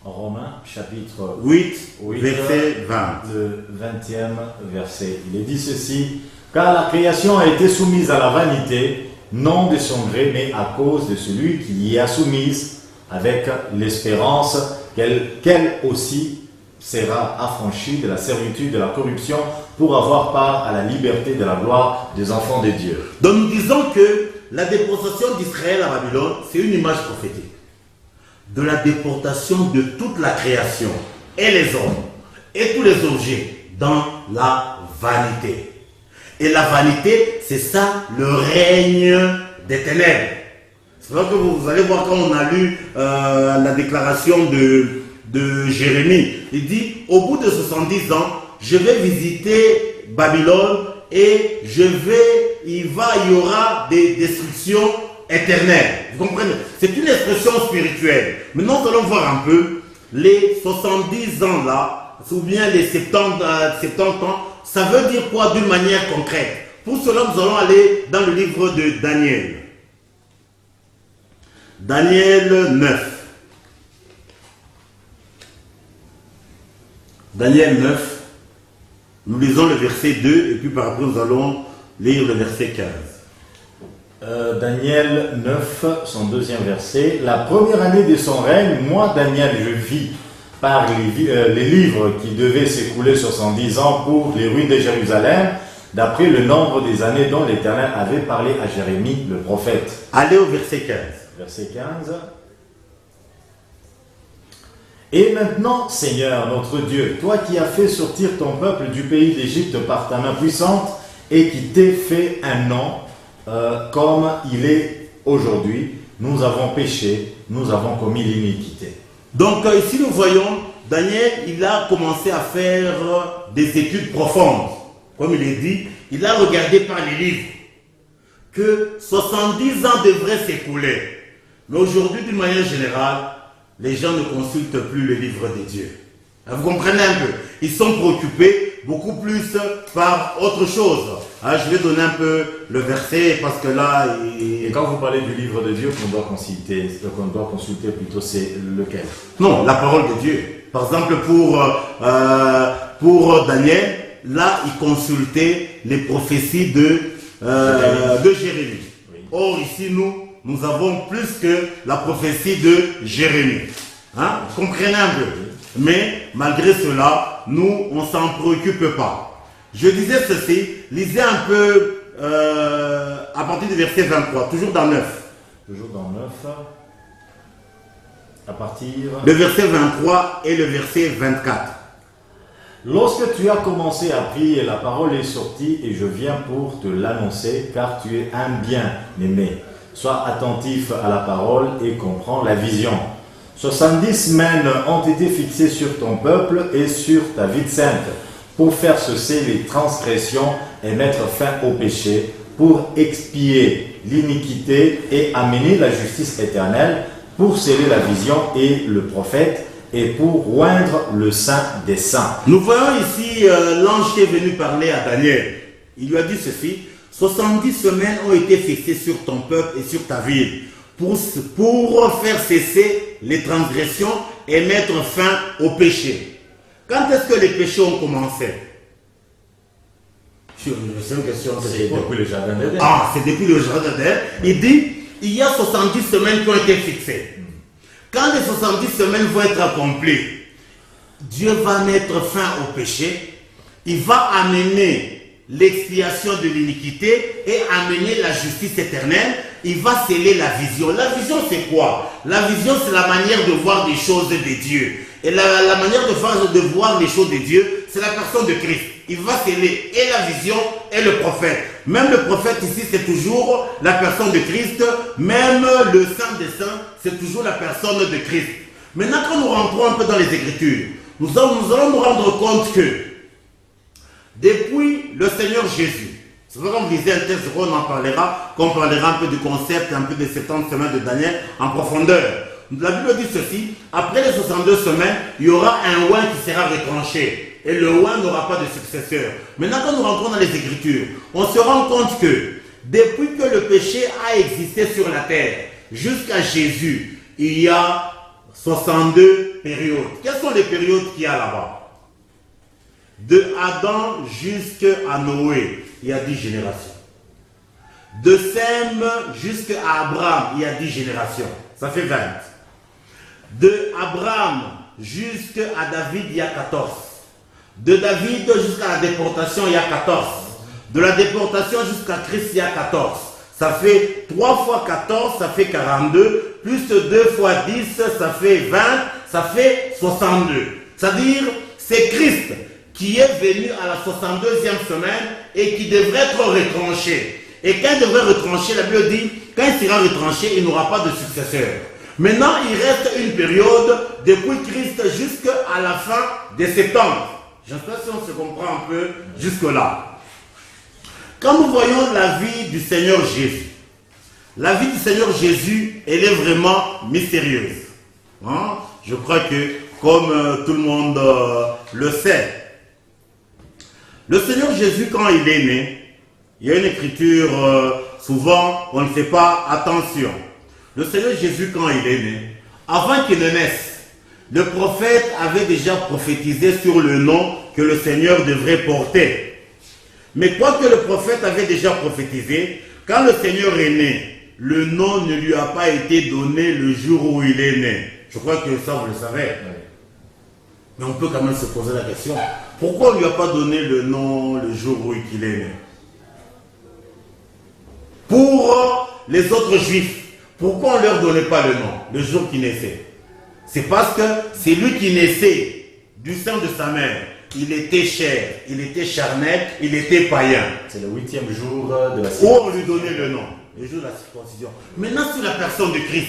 Romains, chapitre 8, verset 20. Le 20e verset. Il est dit ceci: car la création a été soumise à la vanité, non de son gré, mais à cause de celui qui y est soumise, avec l'espérance qu'elle aussi sera affranchie de la servitude de la corruption pour avoir part à la liberté de la gloire des enfants de Dieu. Donc nous disons que la déportation d'Israël à Babylone, c'est une image prophétique de la déportation de toute la création et les hommes et tous les objets dans la vanité. Et la vanité, c'est ça le règne des ténèbres. C'est vrai que vous allez voir quand on a lu la déclaration de Jérémie. Il dit, au bout de 70 ans, je vais visiter Babylone et il y aura des destructions éternelles. Vous comprenez? C'est une expression spirituelle. Maintenant, nous allons voir un peu les 70 ans là, ou bien les 70 ans, ça veut dire quoi d'une manière concrète? Pour cela, nous allons aller dans le livre de Daniel. Daniel 9. Daniel 9. Nous lisons le verset 2 et puis par après nous allons lire le verset 15. Daniel 9, son deuxième verset. La première année de son règne, moi, Daniel, je vis par les livres qui devaient s'écouler 70 ans pour les ruines de Jérusalem, d'après le nombre des années dont l'Éternel avait parlé à Jérémie, le prophète. Allez au verset 15. Verset 15. Et maintenant, Seigneur, notre Dieu, toi qui as fait sortir ton peuple du pays d'Égypte par ta main puissante et qui t'es fait un nom comme il est aujourd'hui, nous avons péché, nous avons commis l'iniquité. Donc ici nous voyons, Daniel, il a commencé à faire des études profondes. Comme il est dit, il a regardé par les livres que 70 ans devraient s'écouler. Mais aujourd'hui, d'une manière générale, les gens ne consultent plus le livre de Dieu. Vous comprenez un peu? Ils sont préoccupés beaucoup plus par autre chose. Je vais donner un peu le verset parce que là... Et quand vous parlez du livre de Dieu qu'on doit consulter plutôt, c'est lequel? Non, la parole de Dieu. Par exemple, pour Daniel, là, il consultait les prophéties de Jérémie. Oui. Or, ici, nous avons plus que la prophétie de Jérémie. Hein? Vous comprenez un peu? Mais malgré cela, nous, on ne s'en préoccupe pas. Je disais ceci, lisez un peu à partir du verset 23, toujours dans 9. Toujours dans 9. À partir... Le verset 23 et le verset 24. Lorsque tu as commencé à prier, la parole est sortie et je viens pour te l'annoncer, car tu es un bien-aimé. Sois attentif à la parole et comprends la vision. 70 semaines ont été fixées sur ton peuple et sur ta vie sainte, pour faire cesser les transgressions et mettre fin au péché, pour expier l'iniquité et amener la justice éternelle, pour sceller la vision et le prophète, et pour oindre le saint des saints. Nous voyons ici l'ange qui est venu parler à Daniel. Il lui a dit ceci: 70 semaines ont été fixées sur ton peuple et sur ta ville, pour faire cesser les transgressions et mettre fin au péché. Quand est-ce que les péchés ont commencé? C'est une question. C'est depuis le jardin d'Éden. C'est depuis le jardin d'Éden. Il dit, il y a 70 semaines qui ont été fixées. Quand les 70 semaines vont être accomplies, Dieu va mettre fin au péché. Il va amener l'expiation de l'iniquité et amener la justice éternelle. Il va sceller la vision. La vision, c'est quoi? La vision, c'est la manière de voir des choses de Dieu. Et la manière de voir les choses de Dieu, c'est la personne de Christ. Il va sceller et la vision et le prophète. Même le prophète ici, c'est toujours la personne de Christ. Même le saint des saints, c'est toujours la personne de Christ. Maintenant, quand nous rentrons un peu dans les Écritures, nous allons nous rendre compte que depuis le Seigneur Jésus, C'est pour ça qu'on lisait un texte, on en parlera, qu'on parlera un peu du concept, un peu des 70 semaines de Daniel en profondeur. La Bible dit ceci, après les 62 semaines, il y aura un oint qui sera retranché. Et le oint n'aura pas de successeur. Maintenant, quand nous rentrons dans les Écritures, on se rend compte que depuis que le péché a existé sur la terre, jusqu'à Jésus, il y a 62 périodes. Quelles sont les périodes qu'il y a là-bas? De Adam jusqu'à Noé, il y a 10 générations. De Sem jusqu'à Abraham, il y a 10 générations. Ça fait 20. De Abraham jusqu'à David, il y a 14. De David jusqu'à la déportation, il y a 14. De la déportation jusqu'à Christ, il y a 14. Ça fait 3 fois 14, ça fait 42. Plus 2 fois 10, ça fait 20. Ça fait 62. C'est-à-dire, c'est Christ qui est venu à la 62e semaine et qui devrait être retranché. Et quand il devrait retrancher, la Bible dit, quand il sera retranché, il n'aura pas de successeur. Maintenant, il reste une période depuis Christ jusqu'à la fin des 70. J'espère si on se comprend un peu jusque-là. Quand nous voyons la vie du Seigneur Jésus, la vie du Seigneur Jésus, elle est vraiment mystérieuse. Hein? Je crois que, comme tout le monde le sait, le Seigneur Jésus, quand il est né, il y a une écriture, souvent, on ne fait pas attention. Le Seigneur Jésus, quand il est né, avant qu'il ne naisse, le prophète avait déjà prophétisé sur le nom que le Seigneur devrait porter. Mais quoi que le prophète avait déjà prophétisé, quand le Seigneur est né, le nom ne lui a pas été donné le jour où il est né. Je crois que ça, vous le savez. Mais on peut quand même se poser la question. Pourquoi on ne lui a pas donné le nom le jour où il est né? Pour les autres juifs, pourquoi on ne leur donnait pas le nom le jour qu'il naissait? C'est parce que c'est lui qui naissait du sein de sa mère. Il était chair, il était charnel, il était païen. C'est le 8e jour de la circoncision. On lui donnait le nom, le jour de la circoncision. Maintenant, sur la personne de Christ,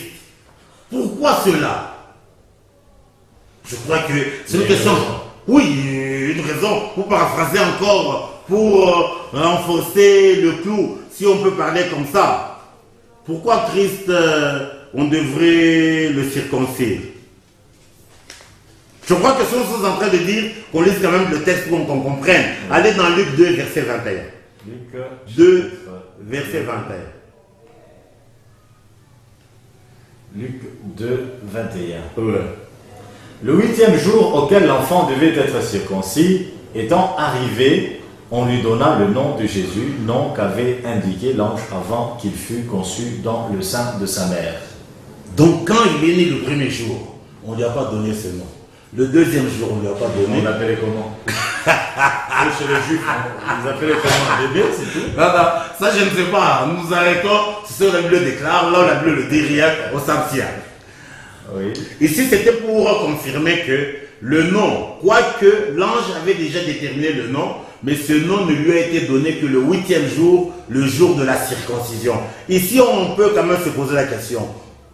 pourquoi cela? Je crois que c'est une question. Oui, une raison, pour paraphraser encore, pour renforcer le clou, si on peut parler comme ça. Pourquoi Christ, on devrait le circoncire? Je crois que ce que nous sommes en train de dire, qu'on lise quand même le texte pour qu'on comprenne. Allez dans Luc 2, verset 21. Luc 2, verset 21. Luc 2, 21. Ouais. Le 8e jour auquel l'enfant devait être circoncis, étant arrivé, on lui donna le nom de Jésus, nom qu'avait indiqué l'ange avant qu'il fût conçu dans le sein de sa mère. Donc quand il est né le premier jour, on ne lui a pas donné ce nom. Le deuxième jour, on ne lui a pas donné. On l'appelait comment? Chez les juifs, ils appelaient comment? Bébé, c'est tout? Non, ça je ne sais pas. Nous nous arrêtons, c'est ce que la Bible déclare, là où la Bible le dit rien au Saint-Ciel. Oui. Ici, c'était pour confirmer que le nom, quoique l'ange avait déjà déterminé le nom, mais ce nom ne lui a été donné que le 8e jour, le jour de la circoncision. Ici, on peut quand même se poser la question.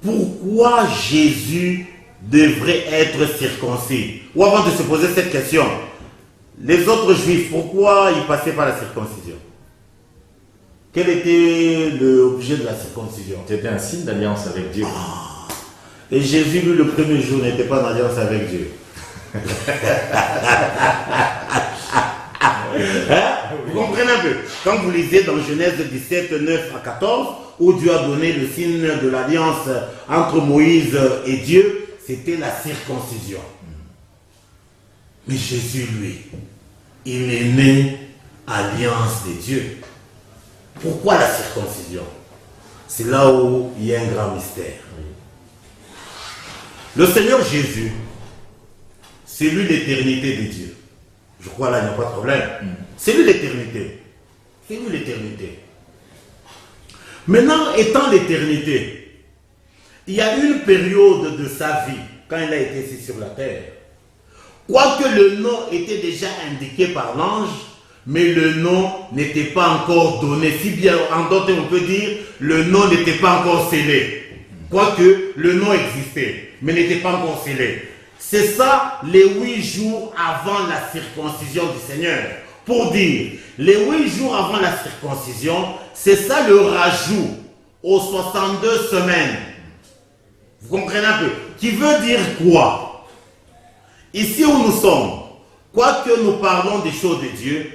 Pourquoi Jésus devrait être circoncis? Ou avant de se poser cette question, les autres juifs, pourquoi ils passaient par la circoncision? Quel était l'objet de la circoncision? C'était un signe d'alliance avec Dieu. Et Jésus, lui, le premier jour, n'était pas en alliance avec Dieu. Vous comprenez un peu? Quand vous lisez dans Genèse 17, 9 à 14, où Dieu a donné le signe de l'alliance entre Moïse et Dieu, c'était la circoncision. Mais Jésus, lui, il est né alliance de Dieu. Pourquoi la circoncision? C'est là où il y a un grand mystère. Le Seigneur Jésus, c'est lui l'éternité de Dieu. Je crois là, il n'y a pas de problème. C'est lui l'éternité. C'est lui l'éternité. Maintenant, étant l'éternité, il y a une période de sa vie, quand il a été ici sur la terre, quoique le nom était déjà indiqué par l'ange, mais le nom n'était pas encore donné. Si bien, en d'autres, on peut dire, le nom n'était pas encore scellé. Quoique le nom existait, mais n'était pas encore scellé. C'est ça, les 8 jours avant la circoncision du Seigneur. pour dire les 8 jours avant la circoncision, c'est ça le rajout aux 62 semaines. Vous comprenez un peu? Qui veut dire quoi? Ici où nous sommes, quoique nous parlons des choses de Dieu,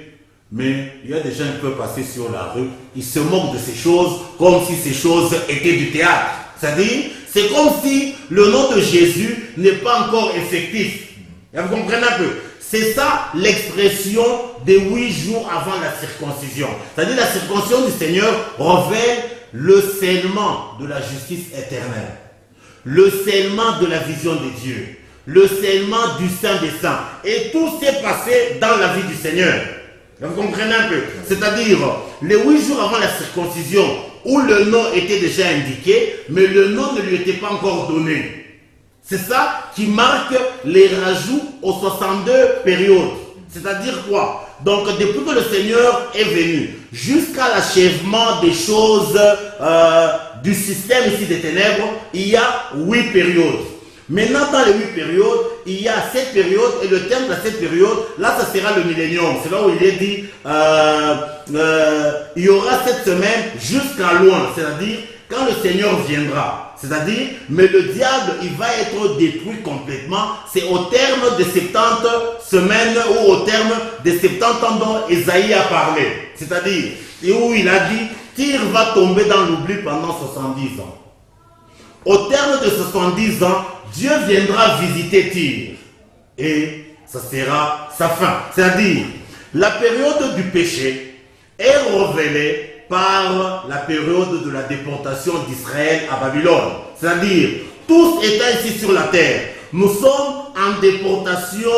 mais il y a des gens qui peuvent passer sur la rue, ils se moquent de ces choses comme si ces choses étaient du théâtre. C'est-à-dire, c'est comme si le nom de Jésus n'est pas encore effectif. Vous comprenez un peu? C'est ça l'expression des 8 jours avant la circoncision. C'est-à-dire la circoncision du Seigneur révèle le scellement de la justice éternelle, le scellement de la vision de Dieu, le scellement du Saint des Saints. Et tout s'est passé dans la vie du Seigneur. Vous comprenez un peu? C'est-à-dire, les 8 jours avant la circoncision, où le nom était déjà indiqué, mais le nom ne lui était pas encore donné. C'est ça qui marque les rajouts aux 62 périodes. C'est-à-dire quoi? Donc, depuis que le Seigneur est venu, jusqu'à l'achèvement des choses du système ici des ténèbres, il y a 8 périodes. Maintenant, dans les 8 périodes, il y a 7 périodes, et le terme de cette période, là, ça sera le millénium. C'est là où il est dit, il y aura 7 semaines jusqu'à loin, c'est-à-dire quand le Seigneur viendra. C'est-à-dire, mais le diable, il va être détruit complètement. C'est au terme de 70 semaines ou au terme de 70 ans dont Esaïe a parlé. C'est-à-dire, et où il a dit, Tyr va tomber dans l'oubli pendant 70 ans. Au terme de 70 ans, Dieu viendra visiter Tyr. Et ça sera sa fin. C'est-à-dire, la période du péché est révélée par la période de la déportation d'Israël à Babylone. C'est-à-dire, tous étant ici sur la terre, nous sommes en déportation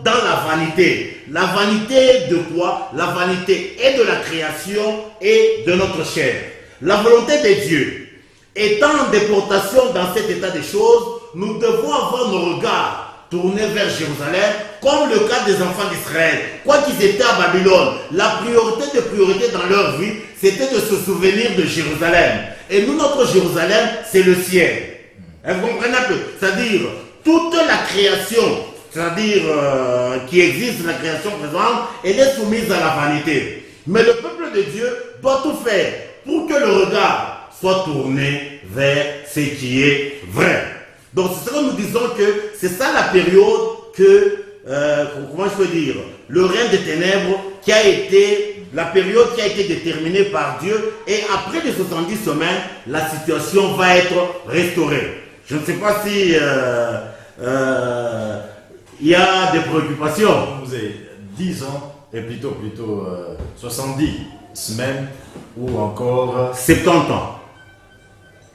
dans la vanité. La vanité de quoi? La vanité est de la création et de notre chair. La volonté de Dieu étant en déportation dans cet état des choses, nous devons avoir nos regards tournés vers Jérusalem, comme le cas des enfants d'Israël. Quoi qu'ils étaient à Babylone, la priorité de priorité dans leur vie, c'était de se souvenir de Jérusalem. Et nous, notre Jérusalem, c'est le ciel. Vous comprenez un peu? C'est-à-dire, toute la création, c'est-à-dire qui existe, la création présente, elle est soumise à la vanité. Mais le peuple de Dieu doit tout faire pour que le regard soit tourné vers ce qui est vrai. Donc c'est ça que nous disons que c'est ça la période que, comment je peux dire, le règne des ténèbres qui a été, la période qui a été déterminée par Dieu, et après les 70 semaines, la situation va être restaurée. Je ne sais pas si il y a des préoccupations. Vous avez 10 ans, et plutôt 70 semaines, ou encore... 70 ans.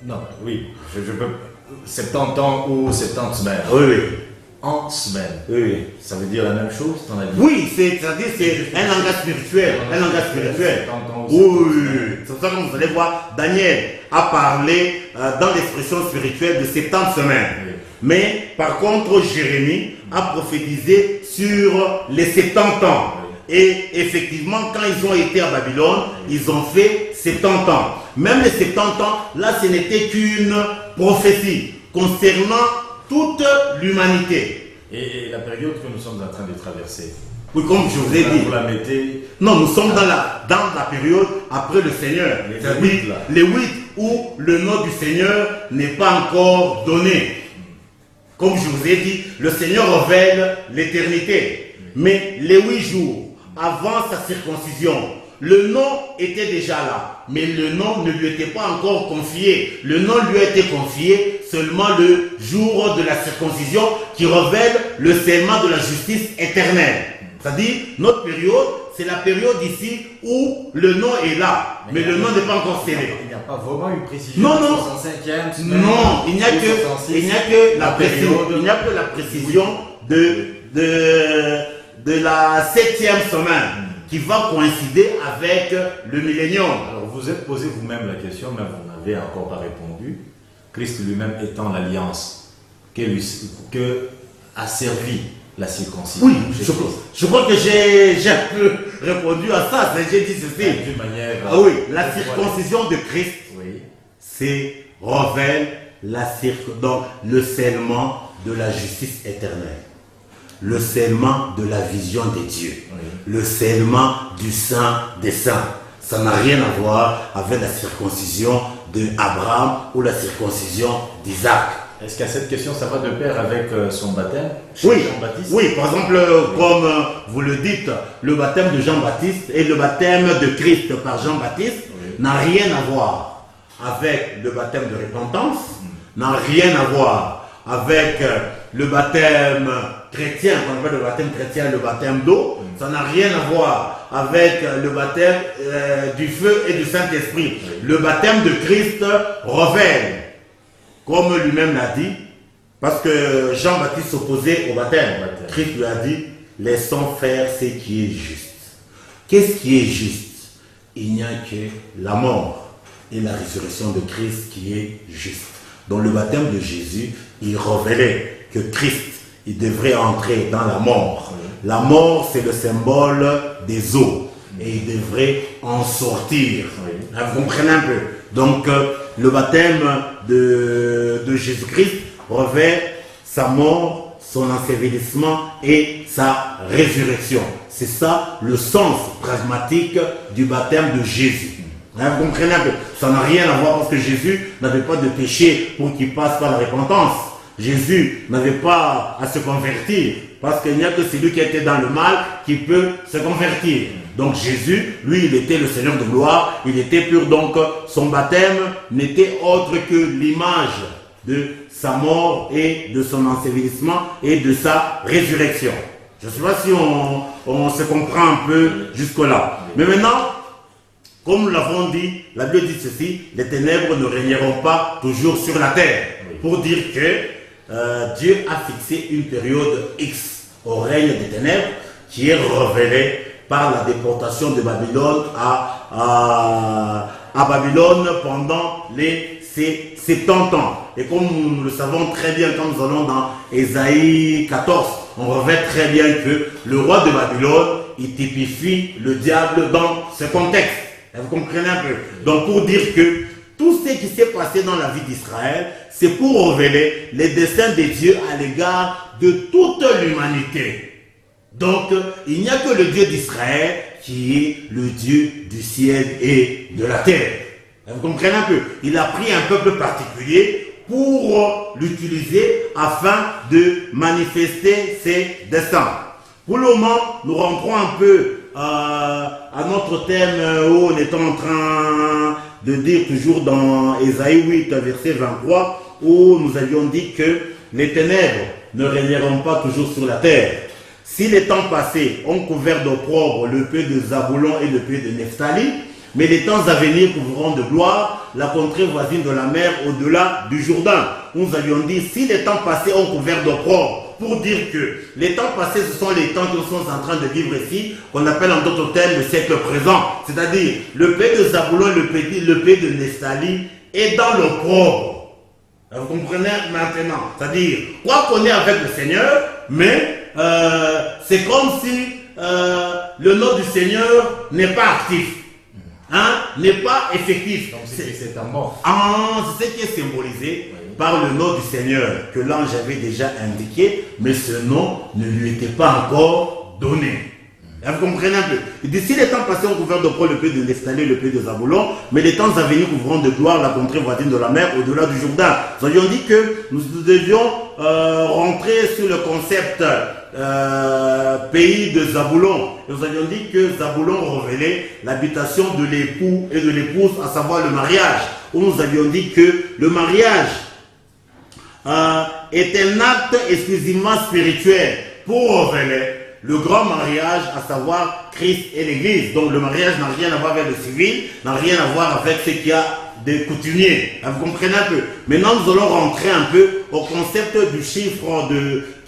Non, oui, je peux... 70 ans ou 70 semaines. Oui, oui. En semaine. Oui, oui. Ça veut dire la même chose, t'en as dit? Oui, c'est-à-dire c'est un langage spirituel. Un langage spirituel. Oui, oui. C'est ça que vous allez voir. Daniel a parlé dans l'expression spirituelle de 70 semaines. Oui. Mais par contre, Jérémie a prophétisé sur les 70 ans. Oui. Et effectivement, quand ils ont été à Babylone, ils ont fait 70 ans. Même les 70 ans, là, ce n'était qu'une prophétie concernant toute l'humanité. Et la période que nous sommes en train de traverser. Oui, comme je vous ai dit. Vous la mettez... Non, nous sommes dans la période après le Seigneur. Les 8 où le nom du Seigneur n'est pas encore donné. Comme je vous ai dit, le Seigneur révèle l'éternité. Mais les 8 jours avant sa circoncision, le nom était déjà là, mais le nom ne lui était pas encore confié. Le nom lui a été confié seulement le jour de la circoncision qui révèle le scellement de la justice éternelle. C'est-à-dire, notre période, c'est la période ici où le nom est là, mais le nom n'est pas encore scellé. Il n'y a pas vraiment une précision. Non, non. 65e semaine, non, il n'y a que la précision de la 7e semaine qui va coïncider avec le millénium. Alors vous êtes posé vous-même la question, mais vous n'avez encore pas répondu. Christ lui-même étant l'alliance que a servi la circoncision. Oui, je crois que j'ai un peu répondu à ça. J'ai dit ceci. D'une manière... Ah oui, la circoncision de Christ, oui, c'est révèle le scellement de la justice éternelle. le scellement de la vision de Dieu, le scellement du Saint des Saints. Ça n'a rien à voir avec la circoncision d'Abraham ou la circoncision d'Isaac. Est-ce qu'à cette question, ça va de pair avec son baptême, Oui, Jean-Baptiste? oui, par exemple, comme vous le dites, le baptême de Jean-Baptiste et le baptême de Christ par Jean-Baptiste n'a rien à voir avec le baptême de repentance, n'a rien à voir avec le baptême chrétien, qu'on appelle le baptême chrétien, le baptême d'eau, ça n'a rien à voir avec le baptême du feu et du Saint-Esprit. Le baptême de Christ révèle, comme lui-même l'a dit, parce que Jean-Baptiste s'opposait au baptême. Christ lui a dit, laissons faire ce qui est juste. Qu'est-ce qui est juste? Il n'y a que la mort et la résurrection de Christ qui est juste. Dans le baptême de Jésus, il révélait que Christ, il devrait entrer dans la mort. La mort, c'est le symbole des eaux. Et il devrait en sortir. Vous comprenez un peu? Donc, le baptême de Jésus-Christ revêt sa mort, son ensevelissement et sa résurrection. C'est ça le sens pragmatique du baptême de Jésus. Vous comprenez un peu? Ça n'a rien à voir parce que Jésus n'avait pas de péché pour qu'il passe par la repentance. Jésus n'avait pas à se convertir parce qu'il n'y a que celui qui était dans le mal qui peut se convertir. Donc Jésus, lui, il était le Seigneur de gloire, il était pur, donc son baptême n'était autre que l'image de sa mort et de son ensevelissement et de sa résurrection. Je ne sais pas si on se comprend un peu jusque-là. Mais maintenant, comme nous l'avons dit, la Bible dit ceci, les ténèbres ne régneront pas toujours sur la terre. Pour dire que Dieu a fixé une période X au règne des ténèbres qui est révélée par la déportation de Babylone à Babylone pendant les 70 ans. Et comme nous le savons très bien quand nous allons dans Ésaïe 14, on revêt très bien que le roi de Babylone, il typifie le diable dans ce contexte. Vous comprenez un peu? Donc pour dire que tout ce qui s'est passé dans la vie d'Israël, c'est pour révéler les desseins de Dieu à l'égard de toute l'humanité. Donc, il n'y a que le Dieu d'Israël qui est le Dieu du ciel et de la terre. Vous comprenez un peu? Il a pris un peuple particulier pour l'utiliser afin de manifester ses desseins. Pour le moment, nous rentrons un peu à notre thème où on est en train de dire toujours dans Ésaïe 8, verset 23, où nous avions dit que les ténèbres ne régneront pas toujours sur la terre. Si les temps passés ont couvert d'opprobre le pays de Zabulon et le pays de Nephtali, mais les temps à venir couvriront de gloire la contrée voisine de la mer au-delà du Jourdain. Nous avions dit, si les temps passés ont couvert d'opprobre, pour dire que les temps passés, ce sont les temps que nous sommes en train de vivre ici, qu'on appelle en d'autres termes le siècle présent. C'est-à-dire, le pays de Zabulon, le pays de Nephtali est dans l'opprobre. Vous comprenez maintenant? C'est-à-dire, quoi qu'on est avec le Seigneur, mais c'est comme si le nom du Seigneur n'est pas actif, n'est pas effectif. Donc c'est un mort. C'est ce qui est symbolisé par le nom du Seigneur que l'ange avait déjà indiqué, mais ce nom ne lui était pas encore donné. Vous comprenez un peu? Il dit, si les temps passés ont couvert de près le pays de Nephtali et le pays de Zabulon, mais les temps à venir couvriront de gloire la contrée voisine de la mer au-delà du Jourdain. Nous avions dit que nous devions rentrer sur le concept pays de Zabulon. Nous avions dit que Zabulon révélait l'habitation de l'époux et de l'épouse, à savoir le mariage. Où nous avions dit que le mariage est un acte exclusivement spirituel pour révéler le grand mariage, à savoir Christ et l'Église. Donc le mariage n'a rien à voir avec le civil, n'a rien à voir avec ce qu'il y a de coutumier. Vous comprenez un peu? Maintenant, nous allons rentrer un peu au concept du chiffre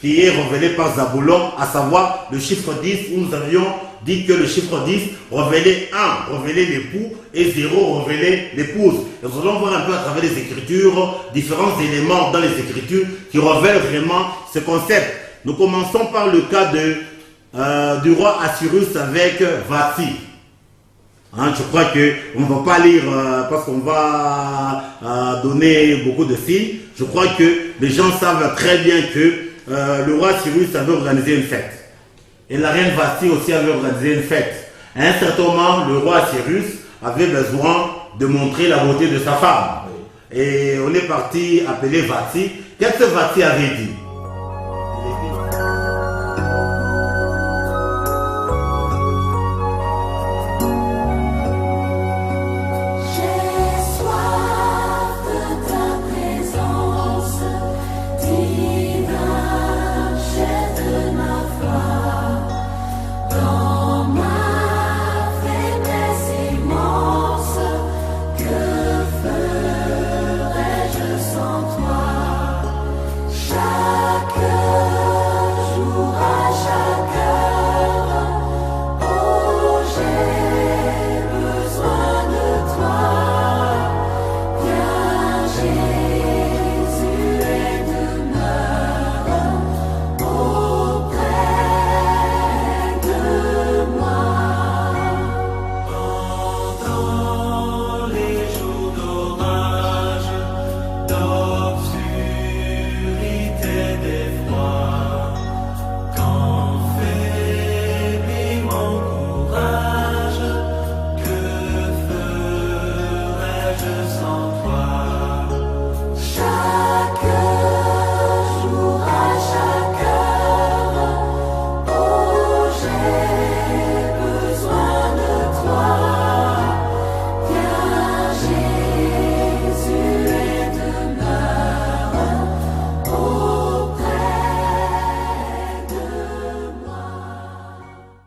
qui est révélé par Zabulon, à savoir le chiffre 10, où nous avions dit que le chiffre 10 révélait 1, révélait l'époux, et 0 révélait l'épouse. Nous allons voir un peu à travers les Écritures, différents éléments dans les Écritures qui révèlent vraiment ce concept. Nous commençons par le cas du roi Assyrus avec Vati. Je crois qu'on ne va pas lire parce qu'on va donner beaucoup de signes. Je crois que les gens savent très bien que le roi Cyrus avait organisé une fête. Et la reine Vasti aussi avait organisé une fête. À un certain moment, le roi Cyrus avait besoin de montrer la beauté de sa femme. Et on est parti appeler Vasti. Qu'est-ce que Vasti avait dit?